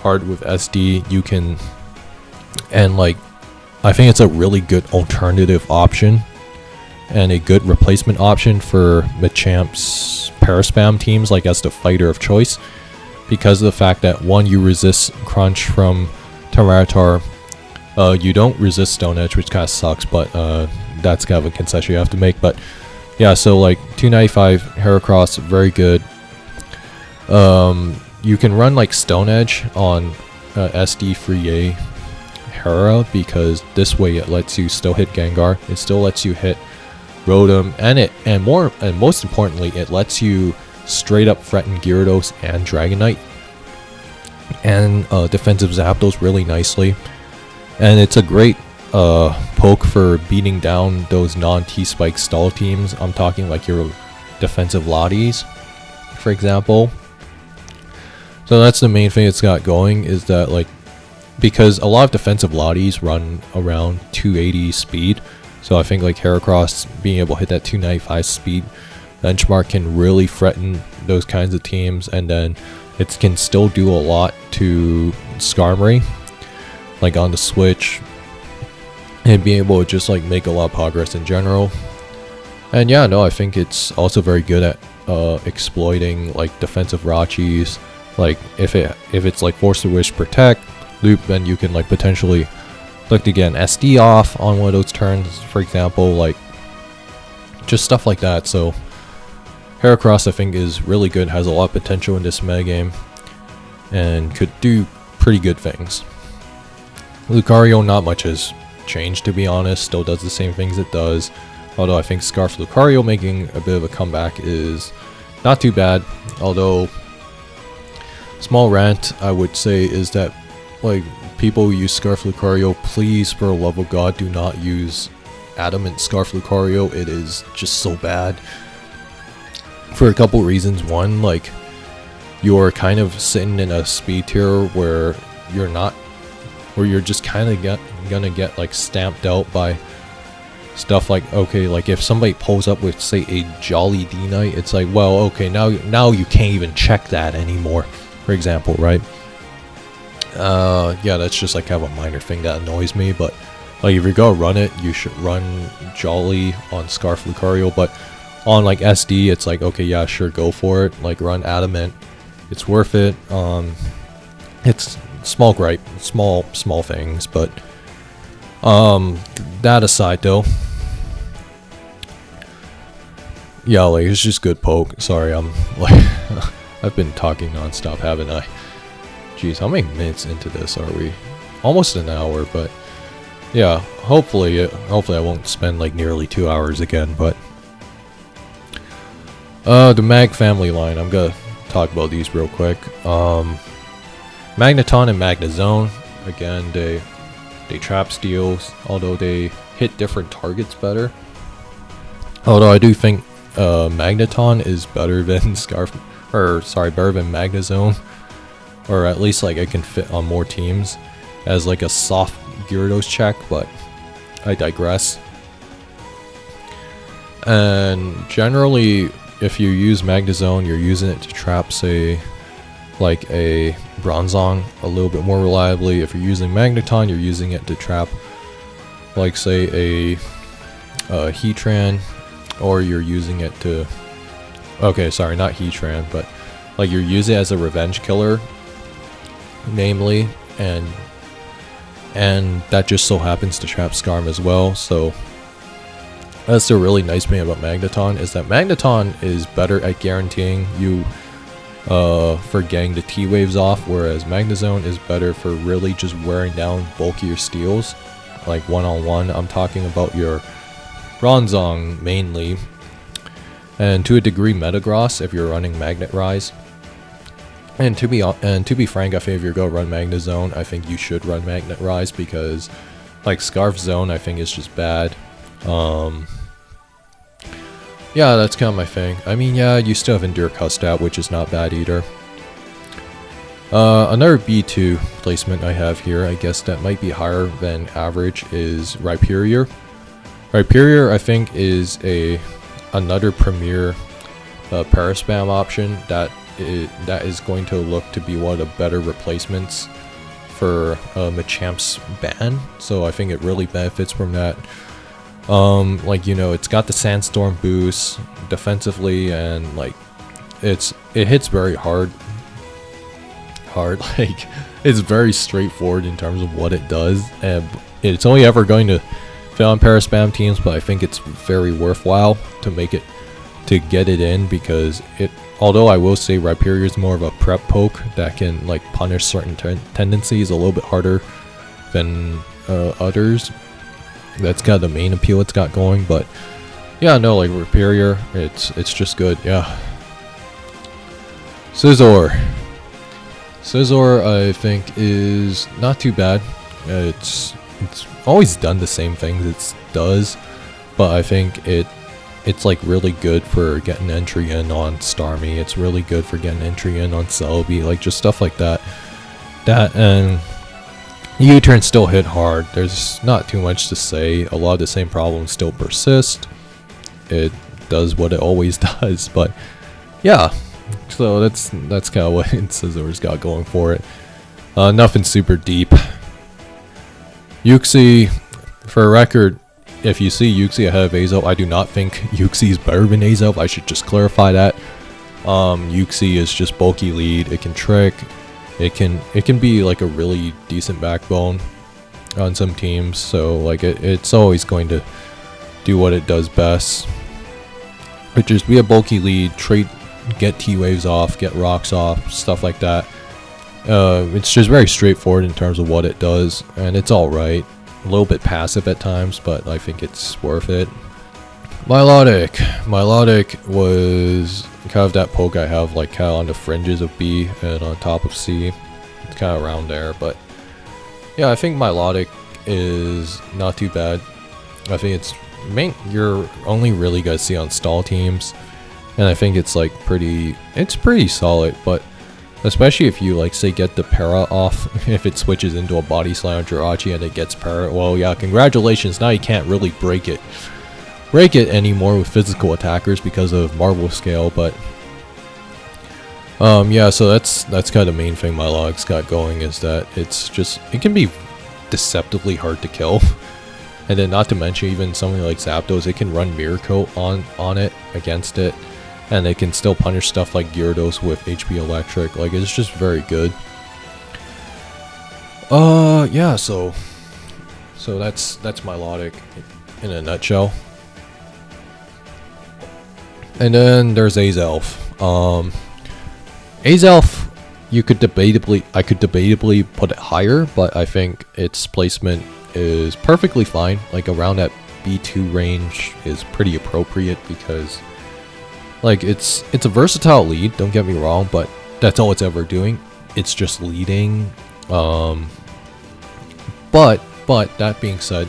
Speaker 1: with SD. You can, and like, I think it's a really good alternative option and a good replacement option for Machamp's Paraspam teams, like as the fighter of choice, because of the fact that, one, you resist Crunch from Tyranitar. You don't resist Stone Edge, which kind of sucks, but that's kind of a concession you have to make. But yeah, so like 295 Heracross, very good. You can run like Stone Edge on SD Free Hera because this way it lets you still hit Gengar. It still lets you hit Rotom, and most importantly, it lets you straight up threaten Gyarados and Dragonite and defensive Zapdos really nicely. And it's a great poke for beating down those non-T-Spike stall teams. I'm talking like your defensive Lotties, for example. So that's the main thing it's got going, is that, like, because a lot of defensive Lotties run around 280 speed, so I think like Heracross being able to hit that 295 speed benchmark can really threaten those kinds of teams, and then it can still do a lot to Skarmory, like on the Switch, and being able to just like make a lot of progress in general. And yeah, no, I think it's also very good at exploiting like defensive Rachis. Like if it's like Force of Wish, Protect, Loop, then you can like potentially look to get an SD off on one of those turns, for example, like just stuff like that. So Heracross, I think, is really good, has a lot of potential in this metagame, and could do pretty good things. Lucario, not much has changed, to be honest, still does the same things it does, although I think Scarf Lucario making a bit of a comeback is not too bad. Although, small rant I would say is that, like, people who use Scarf Lucario, please, for the love of God, do not use Adamant Scarf Lucario. It is just so bad for a couple reasons. One, like, you're kind of sitting in a speed tier where you're just kind of gonna get like stamped out by stuff like, okay, like if somebody pulls up with, say, a Jolly D-Knight, it's like, well, okay, now you can't even check that anymore, for example, right? Yeah, that's just like kind of a minor thing that annoys me. But like, if you're gonna run it, you should run Jolly on Scarf Lucario. But on like SD, it's like, okay, yeah, sure, go for it. Like, run Adamant, it's worth it. It's small gripe, small things, but that aside though, yeah, like, it's just good poke. Sorry, I'm like I've been talking non-stop, haven't I? Jeez, how many minutes into this are we? Almost an hour, but yeah, hopefully I won't spend like nearly 2 hours again. But the Mag family line, I'm gonna talk about these real quick. Magneton and Magnezone, again, they trap steals, although they hit different targets better. Although I do think Magneton is better than better than Magnezone, or at least like it can fit on more teams as like a soft Gyarados check, but I digress. And generally, if you use Magnezone, you're using it to trap, say, like a Bronzong a little bit more reliably. If you're using Magneton, you're using it to trap, like, say, a Heatran, or you're using it to, okay, sorry, not Heatran, but like you're using it as a revenge killer, namely, and that just so happens to trap Skarm as well. So that's the really nice thing about Magneton, is that Magneton is better at guaranteeing you for getting the T-Waves off, whereas Magnezone is better for really just wearing down bulkier steals, like one-on-one. I'm talking about your Bronzong mainly, and to a degree Metagross if you're running Magnet Rise. And to be frank, I think if you're going to run Magnezone, I think you should run Magnet Rise, because like Scarf Zone, I think is just bad. yeah, that's kind of my thing. I mean, yeah, you still have Endure Custat, which is not bad either. Another B2 placement I have here, I guess that might be higher than average, is Rhyperior. Rhyperior, I think, is another premier Paraspam option that is going to look to be one of the better replacements for Machamp's ban. So I think it really benefits from that. Like, you know, it's got the Sandstorm boost defensively, and like it hits very hard. Like, it's very straightforward in terms of what it does, and it's only ever going to fail on Paraspam teams, but I think it's very worthwhile to get it in, because although I will say Rhyperior is more of a prep poke that can like punish certain tendencies a little bit harder than others. That's kind of the main appeal it's got going, but yeah, no, like Rhyperior, it's just good, yeah. Scizor, I think, is not too bad. It's always done the same things it does, but I think it's like really good for getting entry in on Starmie. It's really good for getting entry in on Celebi, like just stuff like that. And U-turns still hit hard. There's not too much to say. A lot of the same problems still persist. It does what it always does, but yeah. So that's kind of what Scizor's got going for it. Nothing super deep. Uxie, for a record, if you see Uxie ahead of Azelf, I do not think Uxie is better than Azelf. I should just clarify that. Uxie is just bulky lead. It can trick. It can be like a really decent backbone on some teams. So like it's always going to do what it does best, which is be a bulky lead, get T-Waves off, get rocks off, stuff like that. It's just very straightforward in terms of what it does, and it's alright. A little bit passive at times, but I think it's worth it. Milotic was kind of that poke I have like kind of on the fringes of B and on top of C. It's kind of around there, but yeah, I think Milotic is not too bad. I think you're only really gonna see on stall teams, and I think it's like pretty solid, but especially if you like say get the para off, if it switches into a body slam Jirachi and it gets para, well yeah, congratulations, now you can't really break it anymore with physical attackers because of Marvel Scale. But yeah, so that's kind of the main thing my log's got going, is that it can be deceptively hard to kill. And then not to mention even something like Zapdos, it can run Mirror Coat on it against it, and it can still punish stuff like Gyarados with HP Electric. Like, it's just very good. Yeah, so that's Milotic in a nutshell. And then there's Azelf. Azelf, I could debatably put it higher, but I think its placement is perfectly fine. Like around that B2 range is pretty appropriate, because like it's a versatile lead, don't get me wrong, but that's all it's ever doing. It's just leading. But that being said,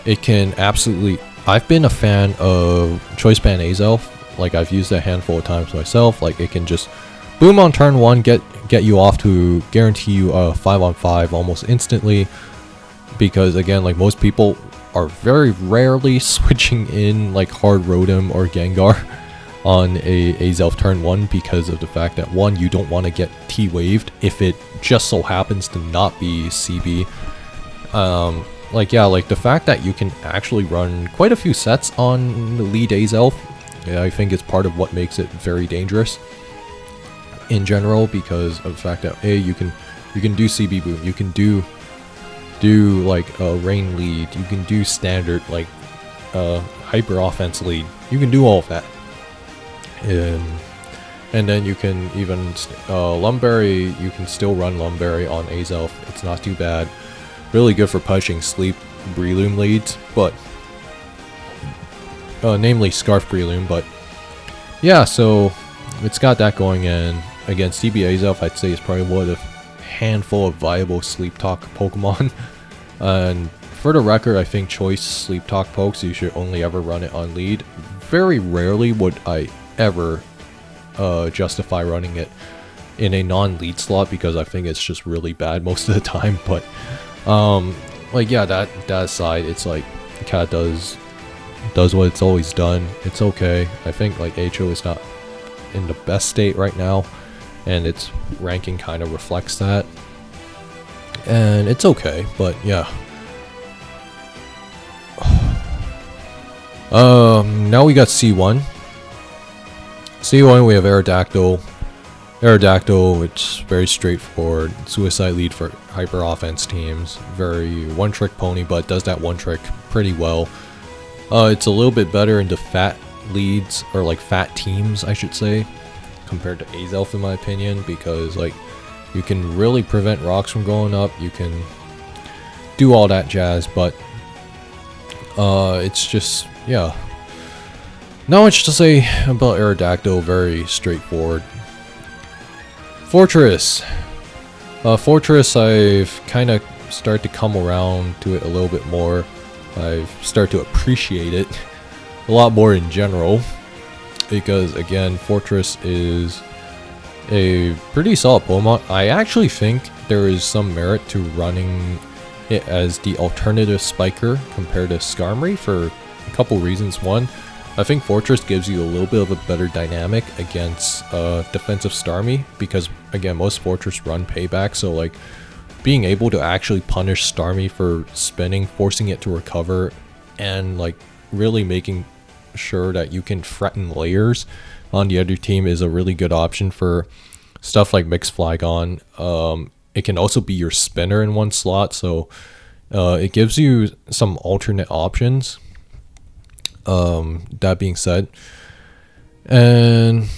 Speaker 1: it can absolutely, I've been a fan of Choice Band Azelf. Like, I've used it a handful of times myself. Like, it can just boom on turn 1, get you off to guarantee you a 5-on-5 almost instantly. Because again, like, most people are very rarely switching in like hard Rotom or Gengar on a Azelf turn 1, because of the fact that, one, you don't want to get T-waved if it just so happens to not be CB. Like, yeah, like the fact that you can actually run quite a few sets on the lead Azelf, yeah, I think is part of what makes it very dangerous in general, because of the fact that you can do CB boom, you can do like a rain lead, you can do standard like hyper offense lead, you can do all of that. And then you can even Lumberry, you can still run Lumberry on Azelf. It's not too bad. Really good for pushing Sleep Breloom leads, but namely Scarf Breloom. But yeah, so it's got that going in. Again, CB Azelf, I'd say, is probably one of the handful of viable Sleep Talk Pokemon. And for the record, I think choice Sleep Talk pokes, you should only ever run it on lead. very rarely would I ever justify running it in a non-lead slot, because I think it's just really bad most of the time. But like, yeah, that aside, it's like cat does what it's always done. It's okay. I think like HO is not in the best state right now, and its ranking kind of reflects that, and it's okay. But yeah, now we got C1. C1, we have Aerodactyl. Aerodactyl, it's very straightforward. Suicide lead for hyper offense teams. Very one-trick pony, but does that one trick pretty well. It's a little bit better into fat leads, or like fat teams, I should say, compared to Azelf in my opinion, because like you can really prevent rocks from going up. You can do all that jazz, but it's just, yeah. Not much to say about Aerodactyl. Very straightforward. Fortress. Fortress, I've kind of started to come around to it a little bit more. I've started to appreciate it a lot more in general, because again, Fortress is a pretty solid Pokemon. I actually think there is some merit to running it as the alternative Spiker compared to Skarmory for a couple reasons. One, I think Fortress gives you a little bit of a better dynamic against defensive Starmie, because again, most Fortress run payback, so like being able to actually punish Starmie for spinning, forcing it to recover, and like really making sure that you can threaten layers on the other team is a really good option for stuff like Mixed Flygon. It can also be your spinner in one slot, so it gives you some alternate options. That being said, and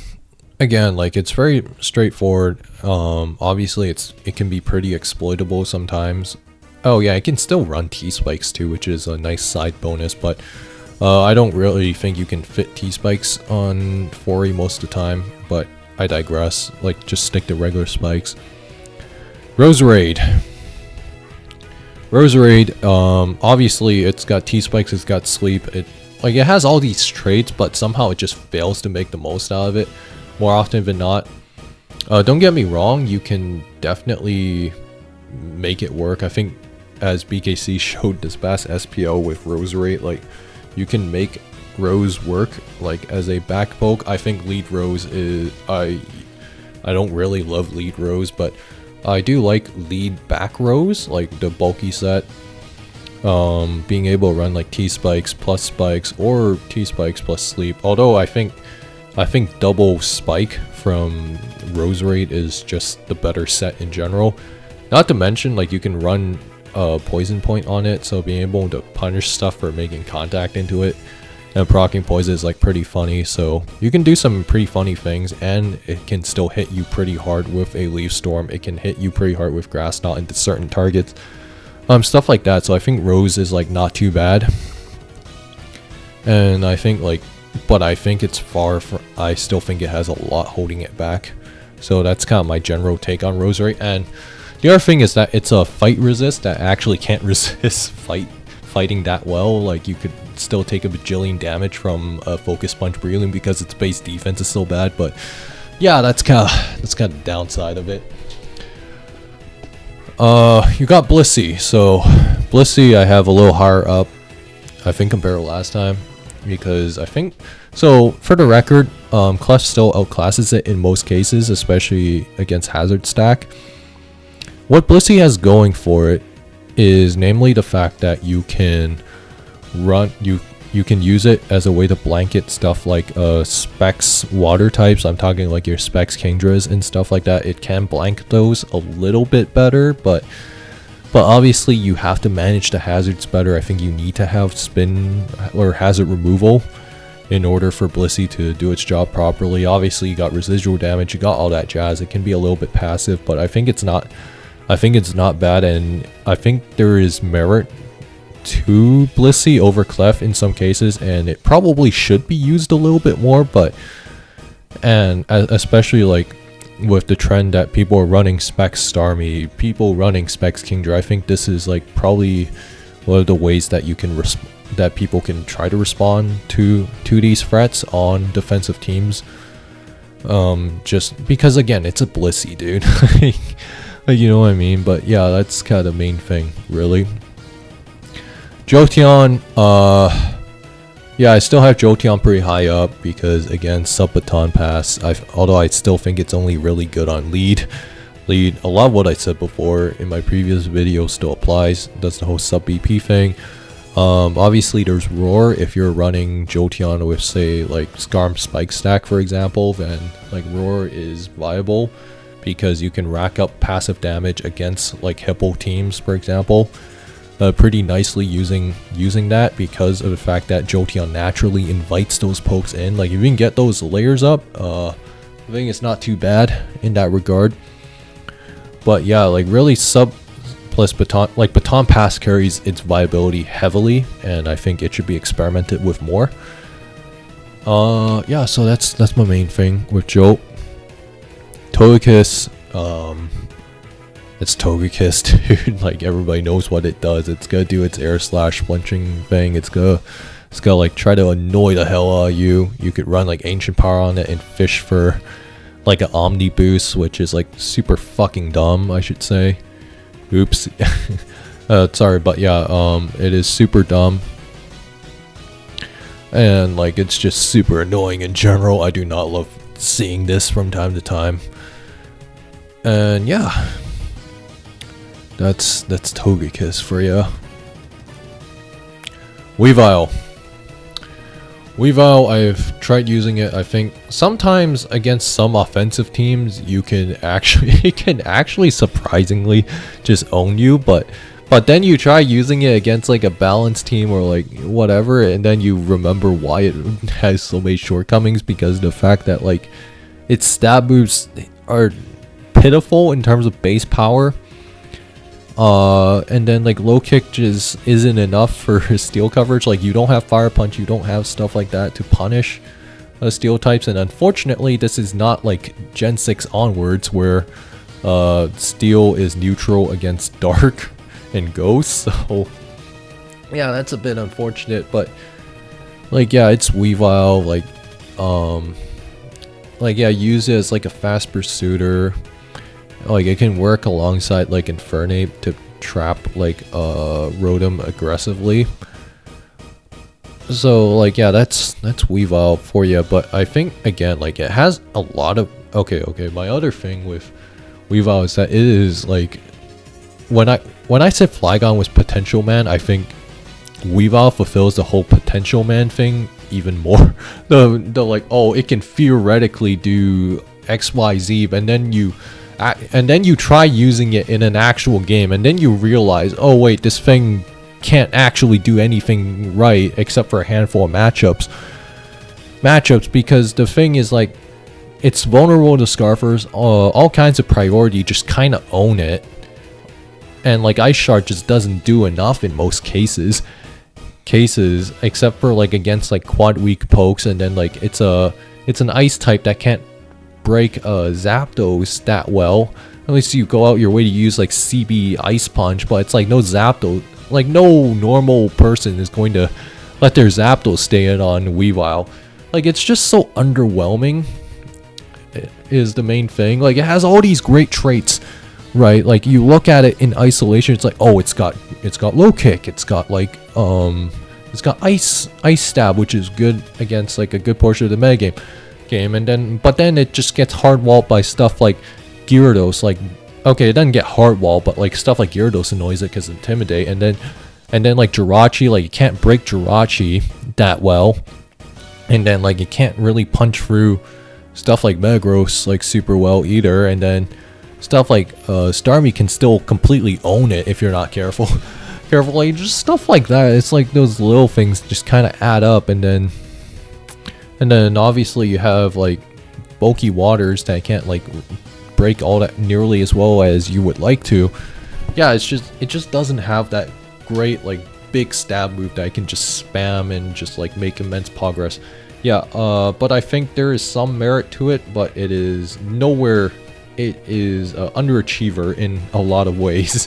Speaker 1: again, like, it's very straightforward. Obviously it can be pretty exploitable sometimes. Oh yeah, it can still run T-Spikes too, which is a nice side bonus, but I don't really think you can fit T-Spikes on Fori most of the time, but I digress. Like, just stick to regular spikes. Roserade. Obviously it's got T-Spikes, it's got Sleep, it has all these traits, but somehow it just fails to make the most out of it more often than not. Don't get me wrong, you can definitely make it work. I think, as BKC showed this past SPO with Roserade, like, you can make Rose work like as a back poke. I think Lead Rose is, I don't really love Lead Rose, but I do like Lead Back Rose, like the bulky set. Being able to run like T-Spikes plus Spikes, or T-Spikes plus Sleep. Although I think double Spike from Roserade is just the better set in general. Not to mention, like, you can run Poison Point on it, so being able to punish stuff for making contact into it and proccing Poison is like pretty funny. So you can do some pretty funny things, and it can still hit you pretty hard with a Leaf Storm. It can hit you pretty hard with Grass Knot into certain targets. Stuff like that. So I think Rose is like not too bad, and I think but I think it's far from, I still think it has a lot holding it back. So that's kind of my general take on Roserade. And the other thing is that it's a fight resist that actually can't resist fighting that well. Like, you could still take a bajillion damage from a Focus Punch Breloom because its base defense is so bad. But yeah, that's kind of the downside of it. You got Blissey. So Blissey I have a little higher up, I think, compared to last time, because I think, so for the record, Clef still outclasses it in most cases, especially against Hazard Stack. What Blissey has going for it is namely the fact that you can run, you can use it as a way to blanket stuff like Specs water types. I'm talking like your Specs Kingdras and stuff like that. It can blank those a little bit better, but obviously you have to manage the hazards better. I think you need to have spin or hazard removal in order for Blissey to do its job properly. Obviously you got residual damage, you got all that jazz. It can be a little bit passive, but I think it's not bad, and I think there is merit to Blissey over Clef in some cases, and it probably should be used a little bit more. But, and especially like with the trend that people are running Specs Starmie, people running Specs Kingdra, I think this is like probably one of the ways that you can that people can try to respond to these threats on defensive teams. Just because again, it's a Blissey, dude. Like, you know what I mean? But yeah, that's kind of the main thing, really. Jolteon, yeah, I still have Jolteon pretty high up because again, sub baton pass. Although I still think it's only really good on lead. A lot of what I said before in my previous video still applies. Does the whole sub BP thing. Obviously there's Roar. If you're running Jolteon with say like Scarm Spike Stack for example, then like Roar is viable because you can rack up passive damage against like Hippo teams for example. Pretty nicely using that because of the fact that Jolteon naturally invites those pokes in. Like if you can get those layers up, I think it's not too bad in that regard. But yeah, like really sub plus baton, like baton pass carries its viability heavily, and I think it should be experimented with more. Yeah, so that's my main thing with Jolt. Togekiss, it's Togekiss, dude. Like everybody knows what it does. It's gonna do its air slash flinching thing. It's gonna like try to annoy the hell out of you. You could run like ancient power on it and fish for like an Omni boost, which is like super fucking dumb, I should say. Oops. Sorry, but yeah, it is super dumb. And like it's just super annoying in general. I do not love seeing this from time to time. And yeah, that's Togekiss for ya. Weavile, I've tried using it. I think sometimes against some offensive teams, you can actually it can actually surprisingly just own you. But then you try using it against like a balanced team or like whatever, and then you remember why it has so many shortcomings because the fact that like its stab moves are pitiful in terms of base power. And then like low kick just isn't enough for steel coverage. Like you don't have fire punch, you don't have stuff like that to punish steel types, and unfortunately this is not like Gen 6 onwards where steel is neutral against dark and ghost. So yeah, that's a bit unfortunate, but like yeah, it's Weavile. Like yeah, use it as like a fast pursuiter. Like it can work alongside like Infernape to trap like Rotom aggressively. So like yeah, that's Weavile for you. But I think again like it has a lot of okay. My other thing with Weavile is that it is like when I said Flygon was Potential Man, I think Weavile fulfills the whole Potential Man thing even more. The like oh it can theoretically do XYZ, and then you try using it in an actual game, and then you realize, oh wait, this thing can't actually do anything right except for a handful of matchups because the thing is like it's vulnerable to Scarfers, all kinds of priority, just kind of own it, and like Ice Shard just doesn't do enough in most cases except for like against like quad weak pokes, and then like it's an ice type that can't break Zapdos that well. At least you go out your way to use like CB Ice Punch, but it's like no Zapdos, like no normal person is going to let their Zapdos stay in on Weavile. Like it's just so underwhelming is the main thing. Like it has all these great traits, right? Like you look at it in isolation, it's like oh it's got low kick, it's got like it's got ice stab, which is good against like a good portion of the meta game, and but then it just gets hard walled by stuff like Gyarados. Like okay, it doesn't get hard walled, but like stuff like Gyarados annoys it because Intimidate, and then like Jirachi, like you can't break Jirachi that well, and then like you can't really punch through stuff like Metagross like super well either, and then stuff like Starmie can still completely own it if you're not careful. Like just stuff like that. It's like those little things just kind of add up, and then obviously you have like bulky waters that can't like break all that nearly as well as you would like to. Yeah, it just doesn't have that great like big stab move that I can just spam and just like make immense progress. Yeah, but I think there is some merit to it, but it is nowhere. It is underachiever in a lot of ways.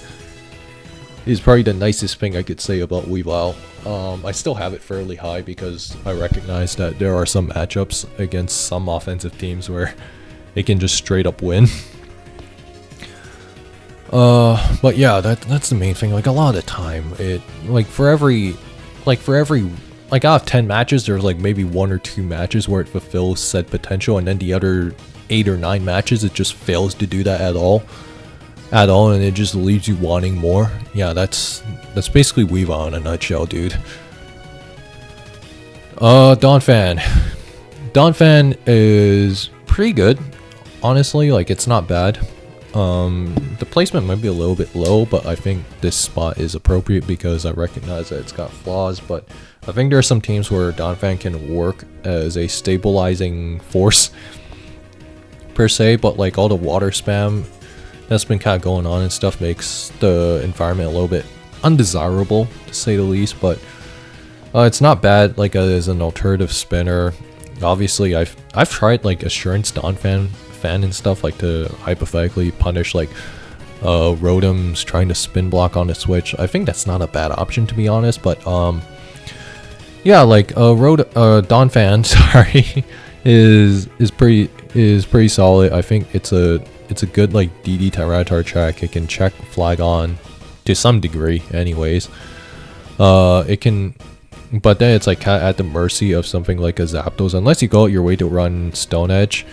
Speaker 1: is probably the nicest thing I could say about Weavile. I still have it fairly high because I recognize that there are some matchups against some offensive teams where it can just straight up win. But yeah, that's the main thing. Like, a lot of the time, it for every out of 10 matches, there's like maybe 1 or 2 matches where it fulfills said potential, and then the other 8 or 9 matches it just fails to do that at all, and it just leaves you wanting more. Yeah, that's basically Weavile in a nutshell, dude. Donphan is pretty good, honestly. Like, it's not bad. The placement might be a little bit low, but I think this spot is appropriate because I recognize that it's got flaws. But I think there are some teams where Donphan can work as a stabilizing force per se, but like all the water spam that's been kind of going on and stuff makes the environment a little bit undesirable, to say the least. But it's not bad like as an alternative spinner. Obviously, I've tried like Assurance Donphan and stuff, like to hypothetically punish like Rotom's trying to spin block on the switch. I think that's not a bad option, to be honest. But yeah, like Donphan, sorry, is pretty solid. I think it's a good like DD Tyranitar track. It can check Flagon to some degree, anyways. It can, but then it's like kind of at the mercy of something like a Zapdos, unless you go out your way to run Stone Edge,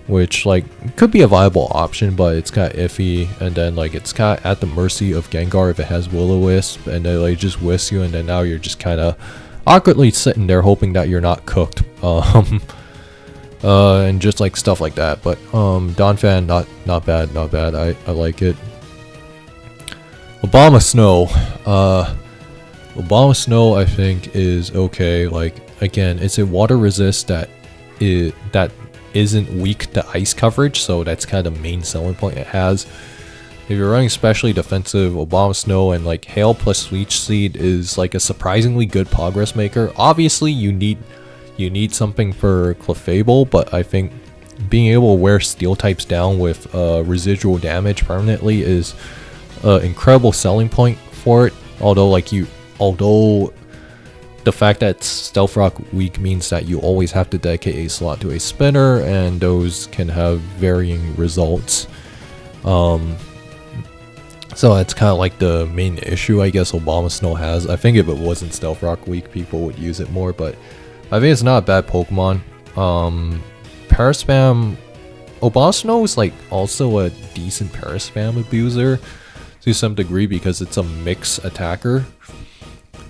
Speaker 1: which like could be a viable option, but it's kind of iffy. And then like it's kind of at the mercy of Gengar if it has Will-O-Wisp, and then like just whisk you, and then now you're just kind of awkwardly sitting there hoping that you're not cooked. And just like stuff like that. But Donphan, not bad. I like it. Obama Snow I think is okay. Like, again, it's a water resist that isn't weak to ice coverage, so that's kind of the main selling point it has. If you're running especially defensive, Obama Snow and like Hail plus Leech Seed is like a surprisingly good progress maker. Obviously, you need something for Clefable, but I think being able to wear Steel types down with residual damage permanently is an incredible selling point for it. Although the fact that Stealth Rock weak means that you always have to dedicate a slot to a spinner, and those can have varying results. So that's kind of like the main issue I guess Obama Snow has. I think if it wasn't Stealth Rock weak, people would use it more, but I think it's not a bad Pokemon. Paraspam, Obama Snow is like also a decent Paraspam abuser to some degree because it's a mix attacker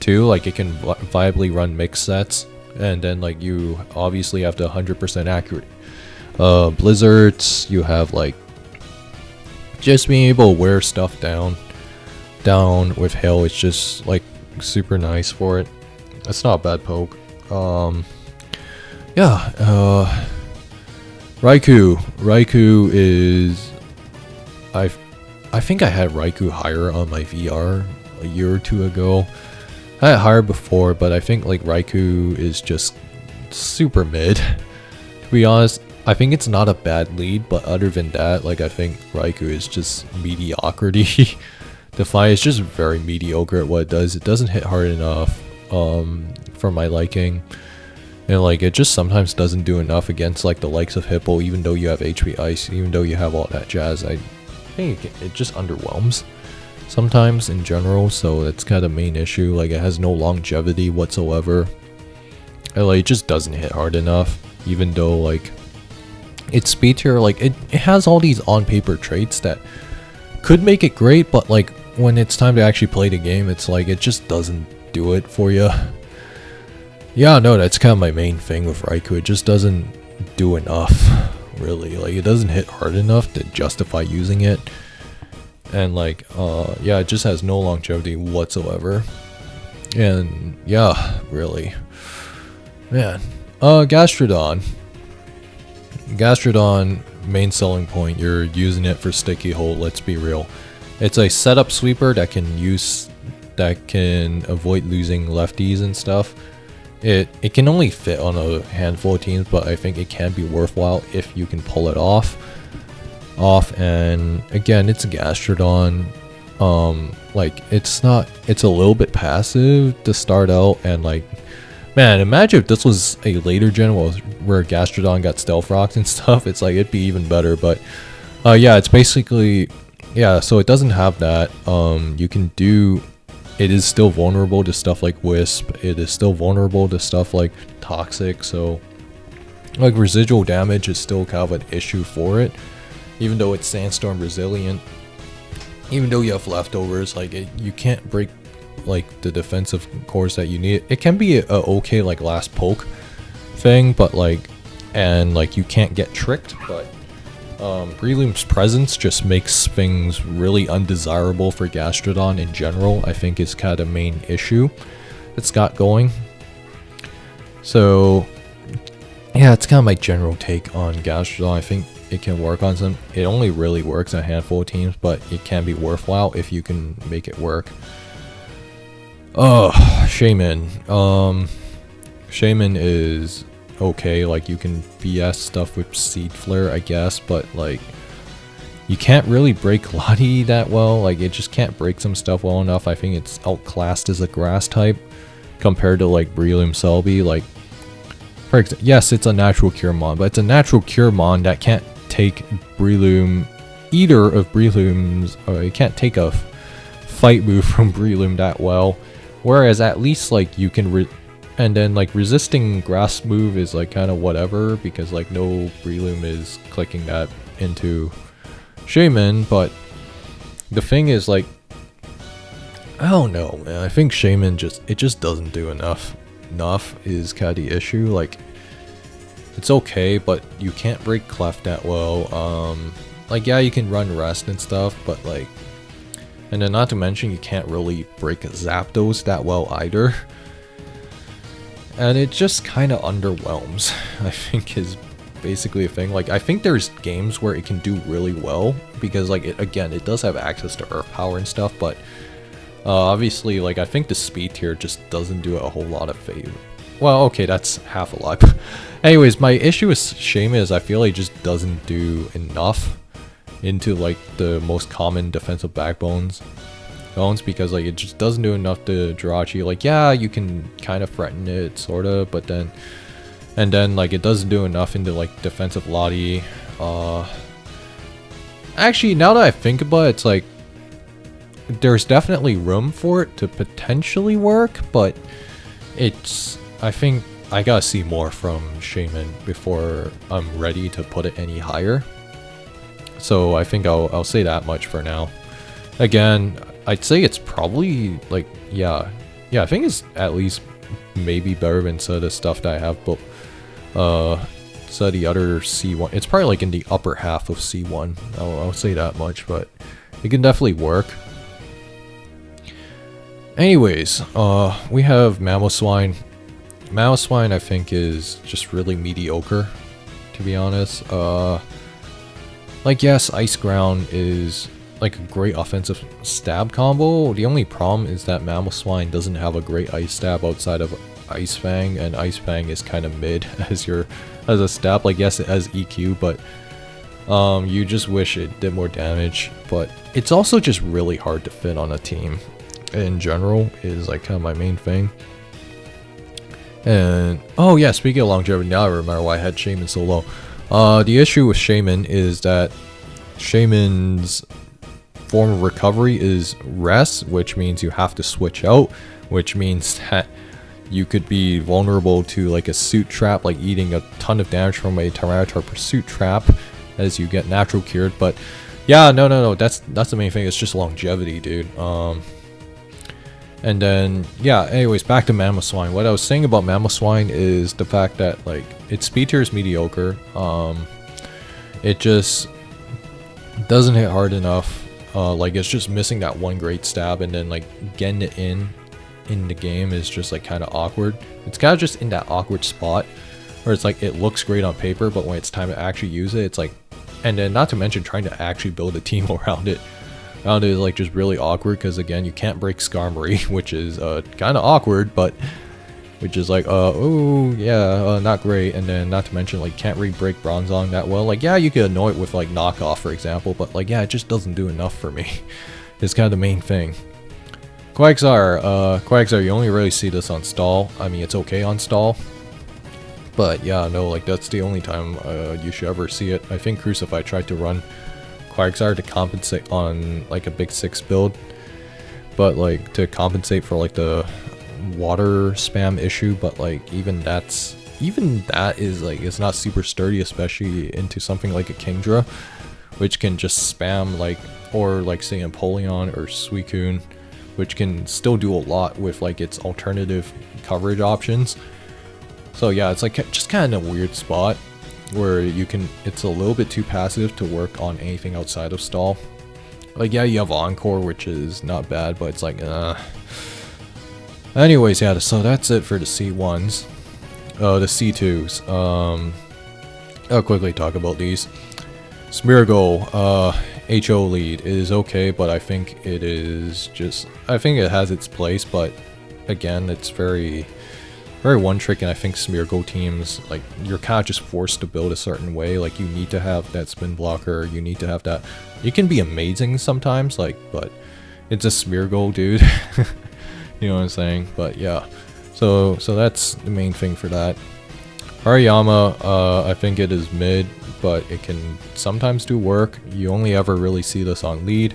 Speaker 1: too. Like, it can viably run mix sets, and then like you obviously have the 100% accurate Blizzards. You have like just being able to wear stuff down with Hail. It's just like super nice for it. It's not a bad poke. Yeah, Raikou is, I think I had Raikou higher on my VR a year or two ago. I had it higher before, but I think like Raikou is just super mid, to be honest. I think it's not a bad lead, but other than that, like, I think Raikou is just mediocrity. It's just very mediocre at what it does. It doesn't hit hard enough for my liking, and like it just sometimes doesn't do enough against like the likes of Hippo, even though you have HP Ice, even though you have all that jazz. I think it just underwhelms sometimes in general, so that's kind of the main issue. Like, it has no longevity whatsoever, and like it just doesn't hit hard enough, even though like its speed tier, like it has all these on paper traits that could make it great, but like when it's time to actually play the game, it's like it just doesn't do it for you. Yeah, no, that's kind of my main thing with Raikou. It just doesn't do enough, really. Like, it doesn't hit hard enough to justify using it, and like yeah, it just has no longevity whatsoever. And yeah, really, man. Gastrodon, main selling point, you're using it for Sticky Hole. Let's be real, it's a setup sweeper that can avoid losing lefties and stuff. It can only fit on a handful of teams, but I think it can be worthwhile if you can pull it off. And again, it's a Gastrodon. Like it's a little bit passive to start out, and like, man, imagine if this was a later gen where Gastrodon got Stealth Rocks and stuff. It's like, it'd be even better. But yeah, it's basically, yeah, so it doesn't have that. You can do, it is still vulnerable to stuff like Wisp. It is still vulnerable to stuff like Toxic. So like residual damage is still kind of an issue for it, even though it's Sandstorm resilient. Even though you have leftovers, like you can't break like the defensive cores that you need. It can be a okay like last poke thing, but like, and like you can't get tricked. But Breloom's presence just makes things really undesirable for Gastrodon in general. I think is kind of the main issue it's got going. So yeah, it's kind of my general take on Gastrodon. I think it can work on some. It only really works on a handful of teams, but it can be worthwhile if you can make it work. Shaman. Shaman is okay. Like you can BS stuff with Seed Flare, I guess, but like you can't really break Lottie that well. Like it just can't break some stuff well enough. I think it's outclassed as a grass type compared to like Breloom Celebi. Like, for example, yes, it's a natural cure mon, but it's a natural cure mon that can't take Breloom, either of Breloom's, or it can't take a fight move from Breloom that well. Whereas at least like you can, and then like resisting grass move is like kind of whatever, because like no Breloom is clicking that into Shaman. But the thing is, like, I don't know, man. I think Shaman just doesn't do enough. Enough is kind of the issue. Like, it's okay, but you can't break Clef that well. Like, yeah, you can run Rest and stuff, but like, and then not to mention you can't really break Zapdos that well either. And it just kind of underwhelms, I think, is basically a thing. Like, I think there's games where it can do really well, because like, it does have access to Earth Power and stuff, but obviously, like, I think the speed tier just doesn't do it a whole lot of favor. Well, okay, that's half a lot. Anyways, my issue with Shaman is I feel like it just doesn't do enough into like the most common defensive backbones, because like it just doesn't do enough to Jirachi. Like, yeah, you can kind of threaten it, sorta, but then, and then like it doesn't do enough into like defensive Lottie. Actually, now that I think about it, it's like there's definitely room for it to potentially work, but it's, I think I gotta see more from Shaman before I'm ready to put it any higher. So I think I'll say that much for now. Again, I'd say it's probably like, yeah, I think it's at least maybe better than some of the stuff that I have, but so the other C1, it's probably like in the upper half of C1. I'll say that much, but it can definitely work. Anyways, we have Mamoswine. Mamoswine, I think, is just really mediocre, to be honest. Like, yes, Ice Ground is like a great offensive stab combo. The only problem is that Mamoswine doesn't have a great ice stab outside of Ice Fang, and Ice Fang is kind of mid as a stab. Like, yes, it has EQ, but you just wish it did more damage. But it's also just really hard to fit on a team in general, is like kind of my main thing. And oh yeah, speaking of longevity, now I remember why I had Shaman so low. The issue with Shaman is that Shaman's form of recovery is Rest, which means you have to switch out, which means that you could be vulnerable to like a Suit Trap, like eating a ton of damage from a Tyranitar Pursuit Trap as you get natural cured. But yeah, no, that's the main thing. It's just longevity, dude. And then, yeah, anyways, back to Mamoswine. What I was saying about Mamoswine is the fact that, like, its speed tier is mediocre. It just doesn't hit hard enough. Like, it's just missing that one great stab, and then, like, getting it in the game is just, like, kind of awkward. It's kind of just in that awkward spot where it's, like, it looks great on paper, but when it's time to actually use it, it's, like, and then not to mention trying to actually build a team around it. It is like just really awkward, because again, you can't break Skarmory, which is kind of awkward, but which is like oh yeah, not great. And then not to mention, like, can't really break Bronzong that well. Like, yeah, you could annoy it with like knockoff, for example, but like, yeah, it just doesn't do enough for me. is kind of the main thing. Quagsire, you only really see this on stall. I mean, it's okay on stall. But yeah, no, like that's the only time you should ever see it. I think Crucify tried to run Quagsire to compensate on like a big 6 build. But like to compensate for like the water spam issue, but like even that is like, it's not super sturdy, especially into something like a Kingdra, which can just spam like, or like say Empoleon or Suicune, which can still do a lot with like its alternative coverage options. So yeah, it's like just kind of a weird spot where you can, it's a little bit too passive to work on anything outside of stall. Like yeah, you have Encore, which is not bad, but it's like anyways, yeah, so that's it for the C1s. The C2s, I'll quickly talk about these. Smeargle, HO lead is okay, but I think it is just, I think it has its place, but again, it's very one trick, and I think Smeargle teams, like, you're kind of just forced to build a certain way. Like, you need to have that spin blocker, you need to have that. It can be amazing sometimes, like, but it's a Smeargle, dude. You know what I'm saying? But yeah, so that's the main thing for that. Hariyama, I think it is mid, but it can sometimes do work. You only ever really see this on lead.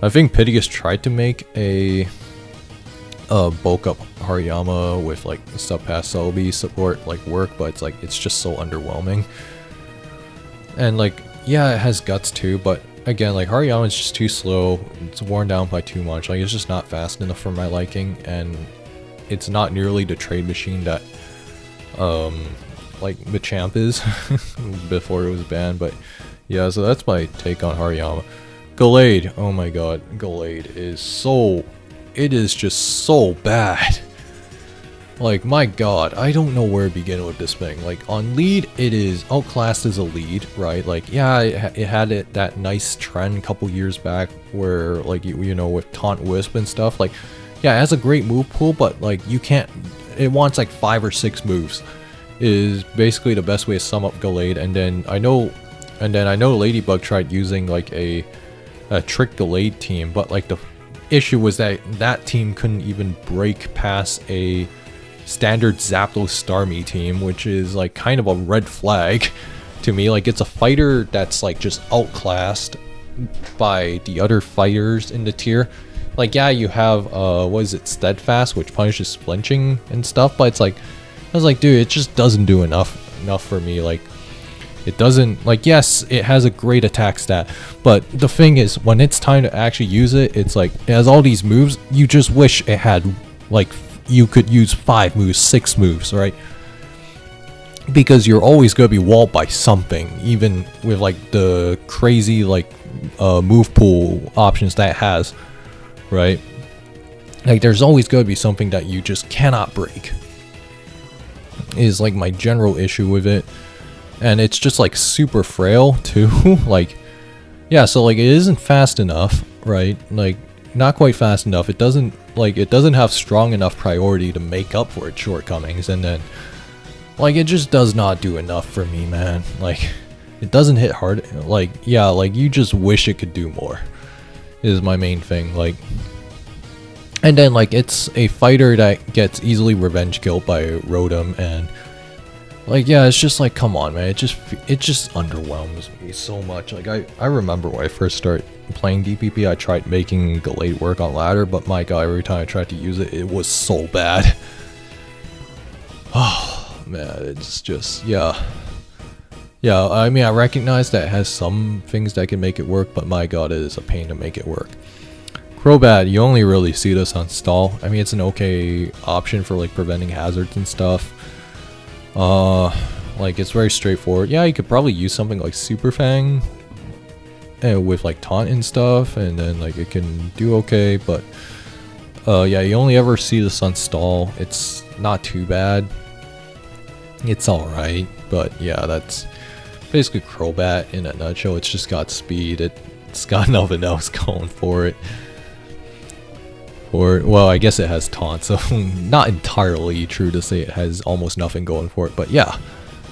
Speaker 1: I think Piteous tried to make a bulk up Hariyama with like sub pass Celebi support like work, but it's like, it's just so underwhelming. And like, yeah, it has guts too, but again, like Hariyama is just too slow. It's worn down by too much. Like, it's just not fast enough for my liking, and it's not nearly the trade machine that like Machamp is before it was banned. But yeah, so that's my take on Hariyama. Gallade, oh my god, Gallade is so, it is just so bad. Like, my god, I don't know where to begin with this thing. Like, on lead, it is outclassed as a lead, right? Like, yeah, it had that nice trend a couple years back where, like, you know, with Taunt Wisp and stuff. Like, yeah, it has a great move pool, but, like, you can't, it wants, like, 5 or 6 moves, is basically the best way to sum up Gallade. And then I know Ladybug tried using, like, a trick Gallade team, but, like, the issue was that team couldn't even break past a standard Zapdos Starmie team, which is like kind of a red flag to me. Like, it's a fighter that's like just outclassed by the other fighters in the tier. Like, yeah, you have what is it, Steadfast, which punishes flinching and stuff, but it's like, I was like, dude, it just doesn't do enough for me. Like, it doesn't, like, yes, it has a great attack stat, but the thing is, when it's time to actually use it, it's like, it has all these moves, you just wish it had, like, you could use 5 moves, 6 moves, right? Because you're always going to be walled by something, even with, like, the crazy, like, move pool options that it has, right? Like, there's always going to be something that you just cannot break, is, like, my general issue with it. And it's just like super frail too. Like, yeah, so like it isn't fast enough, right? Like, not quite fast enough. It doesn't have strong enough priority to make up for its shortcomings, and then like it just does not do enough for me, man. Like, it doesn't hit hard. Like, yeah, like you just wish it could do more, is my main thing. Like, and then like it's a fighter that gets easily revenge killed by Rotom, and like, yeah, it's just like, come on, man. It just underwhelms me so much. Like, I remember when I first started playing DPP, I tried making Gallade work on ladder, but my god, every time I tried to use it, it was so bad. Oh, man, it's just, yeah. Yeah, I mean, I recognize that it has some things that can make it work, but my god, it is a pain to make it work. Crobat, you only really see this on stall. I mean, it's an okay option for, like, preventing hazards and stuff. Like, it's very straightforward. Yeah, you could probably use something like Super Fang with like taunt and stuff, and then like it can do okay, but yeah, you only ever see this on stall. It's not too bad. It's alright, but yeah, that's basically Crobat in a nutshell. It's just got speed. It's got nothing else going for it. Or, well, I guess it has taunt, so not entirely true to say it has almost nothing going for it, but yeah,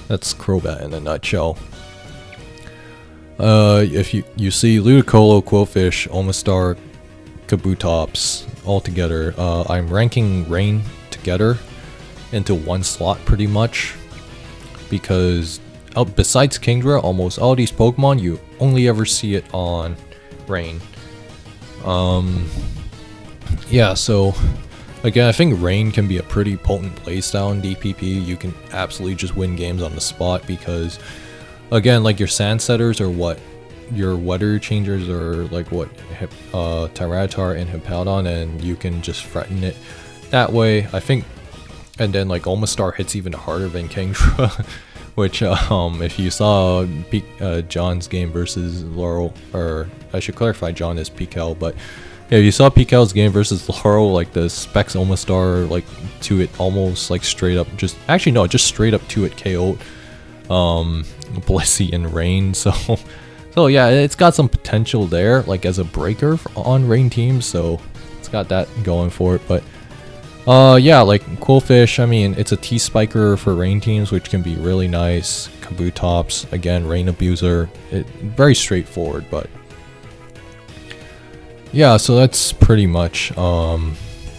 Speaker 1: that's Crobat in a nutshell. If you see Ludicolo, Quillfish, Omastar, Kabutops all together. I'm ranking Rain together into one slot pretty much, because besides Kingdra, almost all these Pokemon you only ever see it on Rain. Yeah, so again, I think Rain can be a pretty potent playstyle in DPP. You can absolutely just win games on the spot because, again, like your Sand Setters or what, your Weather Changers are like what, Tyranitar and Hippowdon, and you can just threaten it that way, I think. And then like Omastar hits even harder than Kingdra, which if you saw John's game versus Laurel, or I should clarify, John is Pikel, but yeah, you saw Pikel's game versus Laurel, like the Specs Omastar, like to it almost like straight up, just actually no, just straight up to it KO'd Blissey and Rain. So yeah, it's got some potential there, like as a breaker on Rain teams. So it's got that going for it. But yeah, like Quillfish, I mean, it's a T-Spiker for Rain teams, which can be really nice. Kabutops, again, Rain Abuser, very straightforward, but yeah, so that's pretty much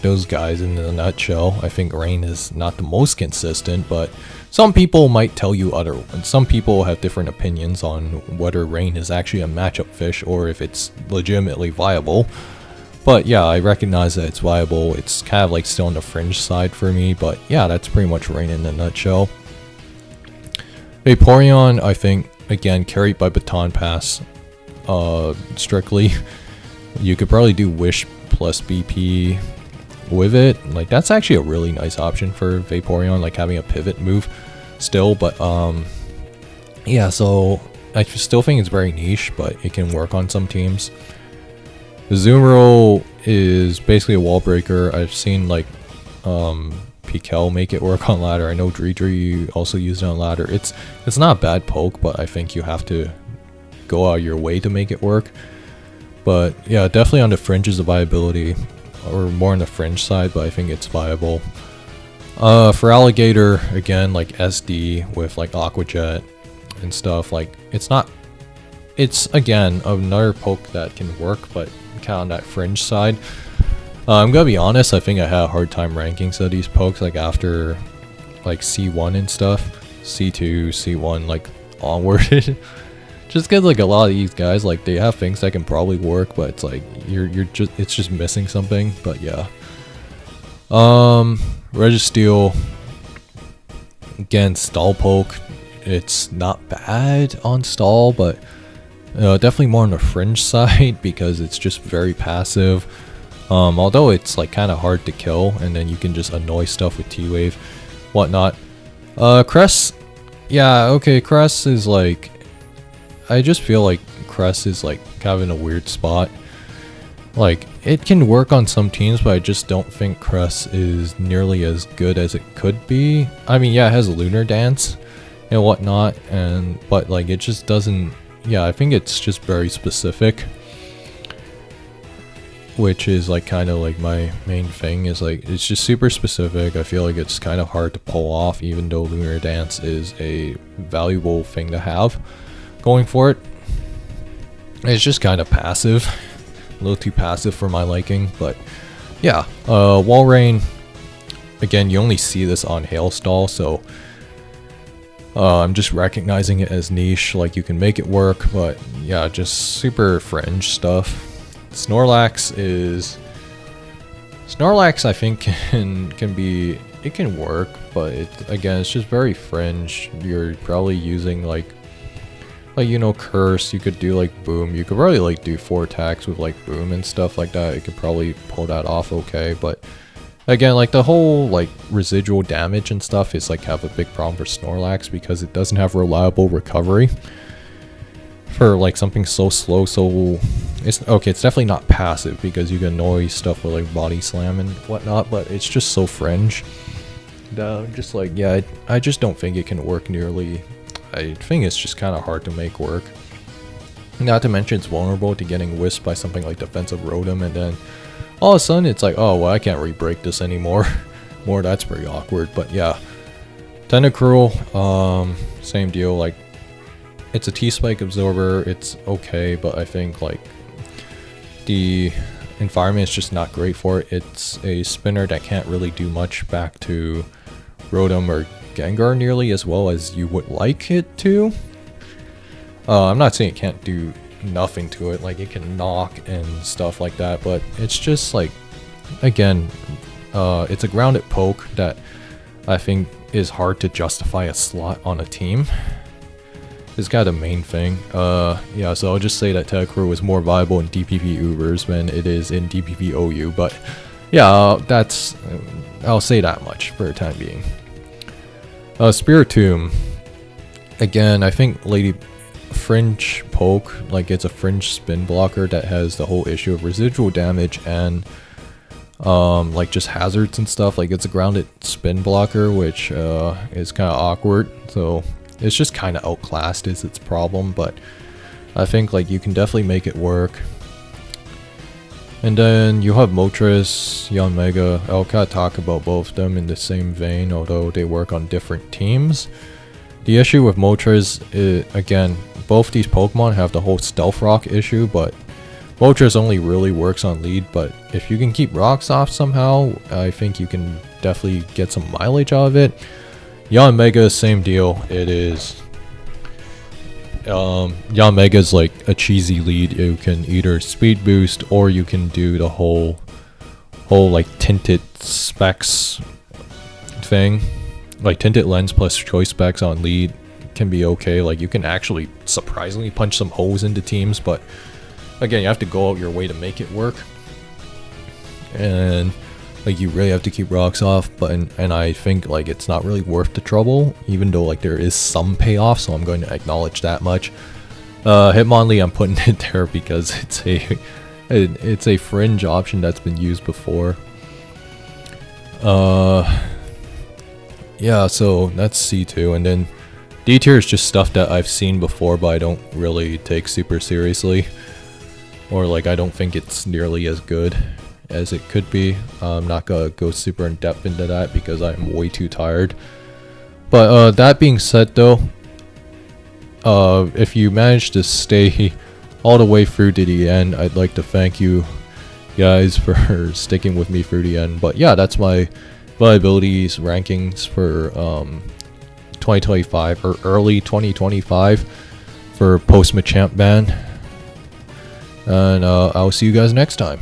Speaker 1: those guys in a nutshell. I think Rain is not the most consistent, but some people might tell you otherwise. Some people have different opinions on whether Rain is actually a matchup fish or if it's legitimately viable. But yeah, I recognize that it's viable. It's kind of like still on the fringe side for me, but yeah, that's pretty much Rain in a nutshell. Vaporeon, I think, again, carried by Baton Pass strictly. You could probably do Wish plus BP with it. Like, that's actually a really nice option for Vaporeon, like having a pivot move still. But yeah, so I still think it's very niche, but it can work on some teams. Azumarill is basically a wall breaker. I've seen like Pikel make it work on ladder. I know Dredre also used it on ladder. It's not a bad poke, but I think you have to go out of your way to make it work. But yeah, definitely on the fringes of viability, or more on the fringe side, but I think it's viable. For Alligator, again, like SD with like Aqua Jet and stuff, like it's again another poke that can work, but kind of on that fringe side. I'm gonna be honest, I think I had a hard time ranking some of these pokes, like after like C1 and stuff, C2, C1, like onward. Just because like a lot of these guys, like they have things that can probably work, but it's like it's just missing something. But yeah, Registeel, again, stall poke. It's not bad on stall, but definitely more on the fringe side because it's just very passive. Although it's like kind of hard to kill, and then you can just annoy stuff with T-Wave, whatnot. Cress, yeah, okay, Cress is like, I just feel like Cress is like kind of in a weird spot. Like, it can work on some teams, but I just don't think Cress is nearly as good as it could be. I mean, yeah, it has Lunar Dance and whatnot, but like it just doesn't. Yeah, I think it's just very specific, which is like kind of like my main thing, is like it's just super specific. I feel like it's kind of hard to pull off, even though Lunar Dance is a valuable thing to have going for it. It's just kind of passive, a little too passive for my liking. But yeah, Walrein, again, you only see this on Hailstall, so I'm just recognizing it as niche. Like, you can make it work, but yeah, just super fringe stuff. Snorlax, I think it can work, but again, it's just very fringe. You're probably using like you know, Curse. You could do like Boom. You could probably like do 4 attacks with like Boom and stuff like that. You could probably pull that off okay, but again, like the whole like residual damage and stuff is like have a big problem for Snorlax because it doesn't have reliable recovery for like something so slow. So it's okay, it's definitely not passive because you can annoy stuff with like Body Slam and whatnot, but it's just so fringe that just like, yeah, I just don't think it can work nearly. I think it's just kind of hard to make work. Not to mention it's vulnerable to getting whisked by something like Defensive Rotom, and then all of a sudden it's like, oh well, I can't re-break this anymore. That's pretty awkward. But yeah, Tentacruel, same deal. Like, it's a T-Spike absorber, it's okay, but I think like the environment is just not great for it. It's a spinner that can't really do much back to Rotom or Gengar nearly as well as you would like it to. I'm not saying it can't do nothing to it, like it can knock and stuff like that, but it's just like, again, it's a grounded poke that I think is hard to justify a slot on a team. It's kind of the main thing. Yeah, so I'll just say that Tedacruel is more viable in DPP Ubers than it is in DPP OU, but yeah, that's, I'll say that much for the time being. Spiritomb, again, I think Lady Fringe poke, like it's a fringe spin blocker that has the whole issue of residual damage and like just hazards and stuff. Like it's a grounded spin blocker, which is kind of awkward, so it's just kind of outclassed is its problem, but I think like you can definitely make it work. And then you have Moltres, Yanmega. I'll kind of talk about both of them in the same vein, although they work on different teams. The issue with Moltres is, again, both these Pokemon have the whole Stealth Rock issue, but Moltres only really works on lead, but if you can keep rocks off somehow, I think you can definitely get some mileage out of it. Yanmega, same deal. It is... Yanmega is like a cheesy lead. You can either speed boost or you can do the whole like tinted specs thing. Like tinted lens plus choice specs on lead can be okay. Like you can actually surprisingly punch some holes into teams, but again, you have to go out your way to make it work. And like you really have to keep rocks off, but and I think like it's not really worth the trouble, even though like there is some payoff, so I'm going to acknowledge that much. Hitmonlee, I'm putting it there because it's a fringe option that's been used before. Yeah, so that's C2, and then D tier is just stuff that I've seen before, but I don't really take super seriously, or like I don't think it's nearly as good as it could be. I'm not gonna go super in depth into that because I'm way too tired. But that being said though, if you manage to stay all the way through to the end, I'd like to thank you guys for sticking with me through the end. But yeah, that's my Viabilities rankings for 2025 or early 2025 for post Machamp ban. And I'll see you guys next time.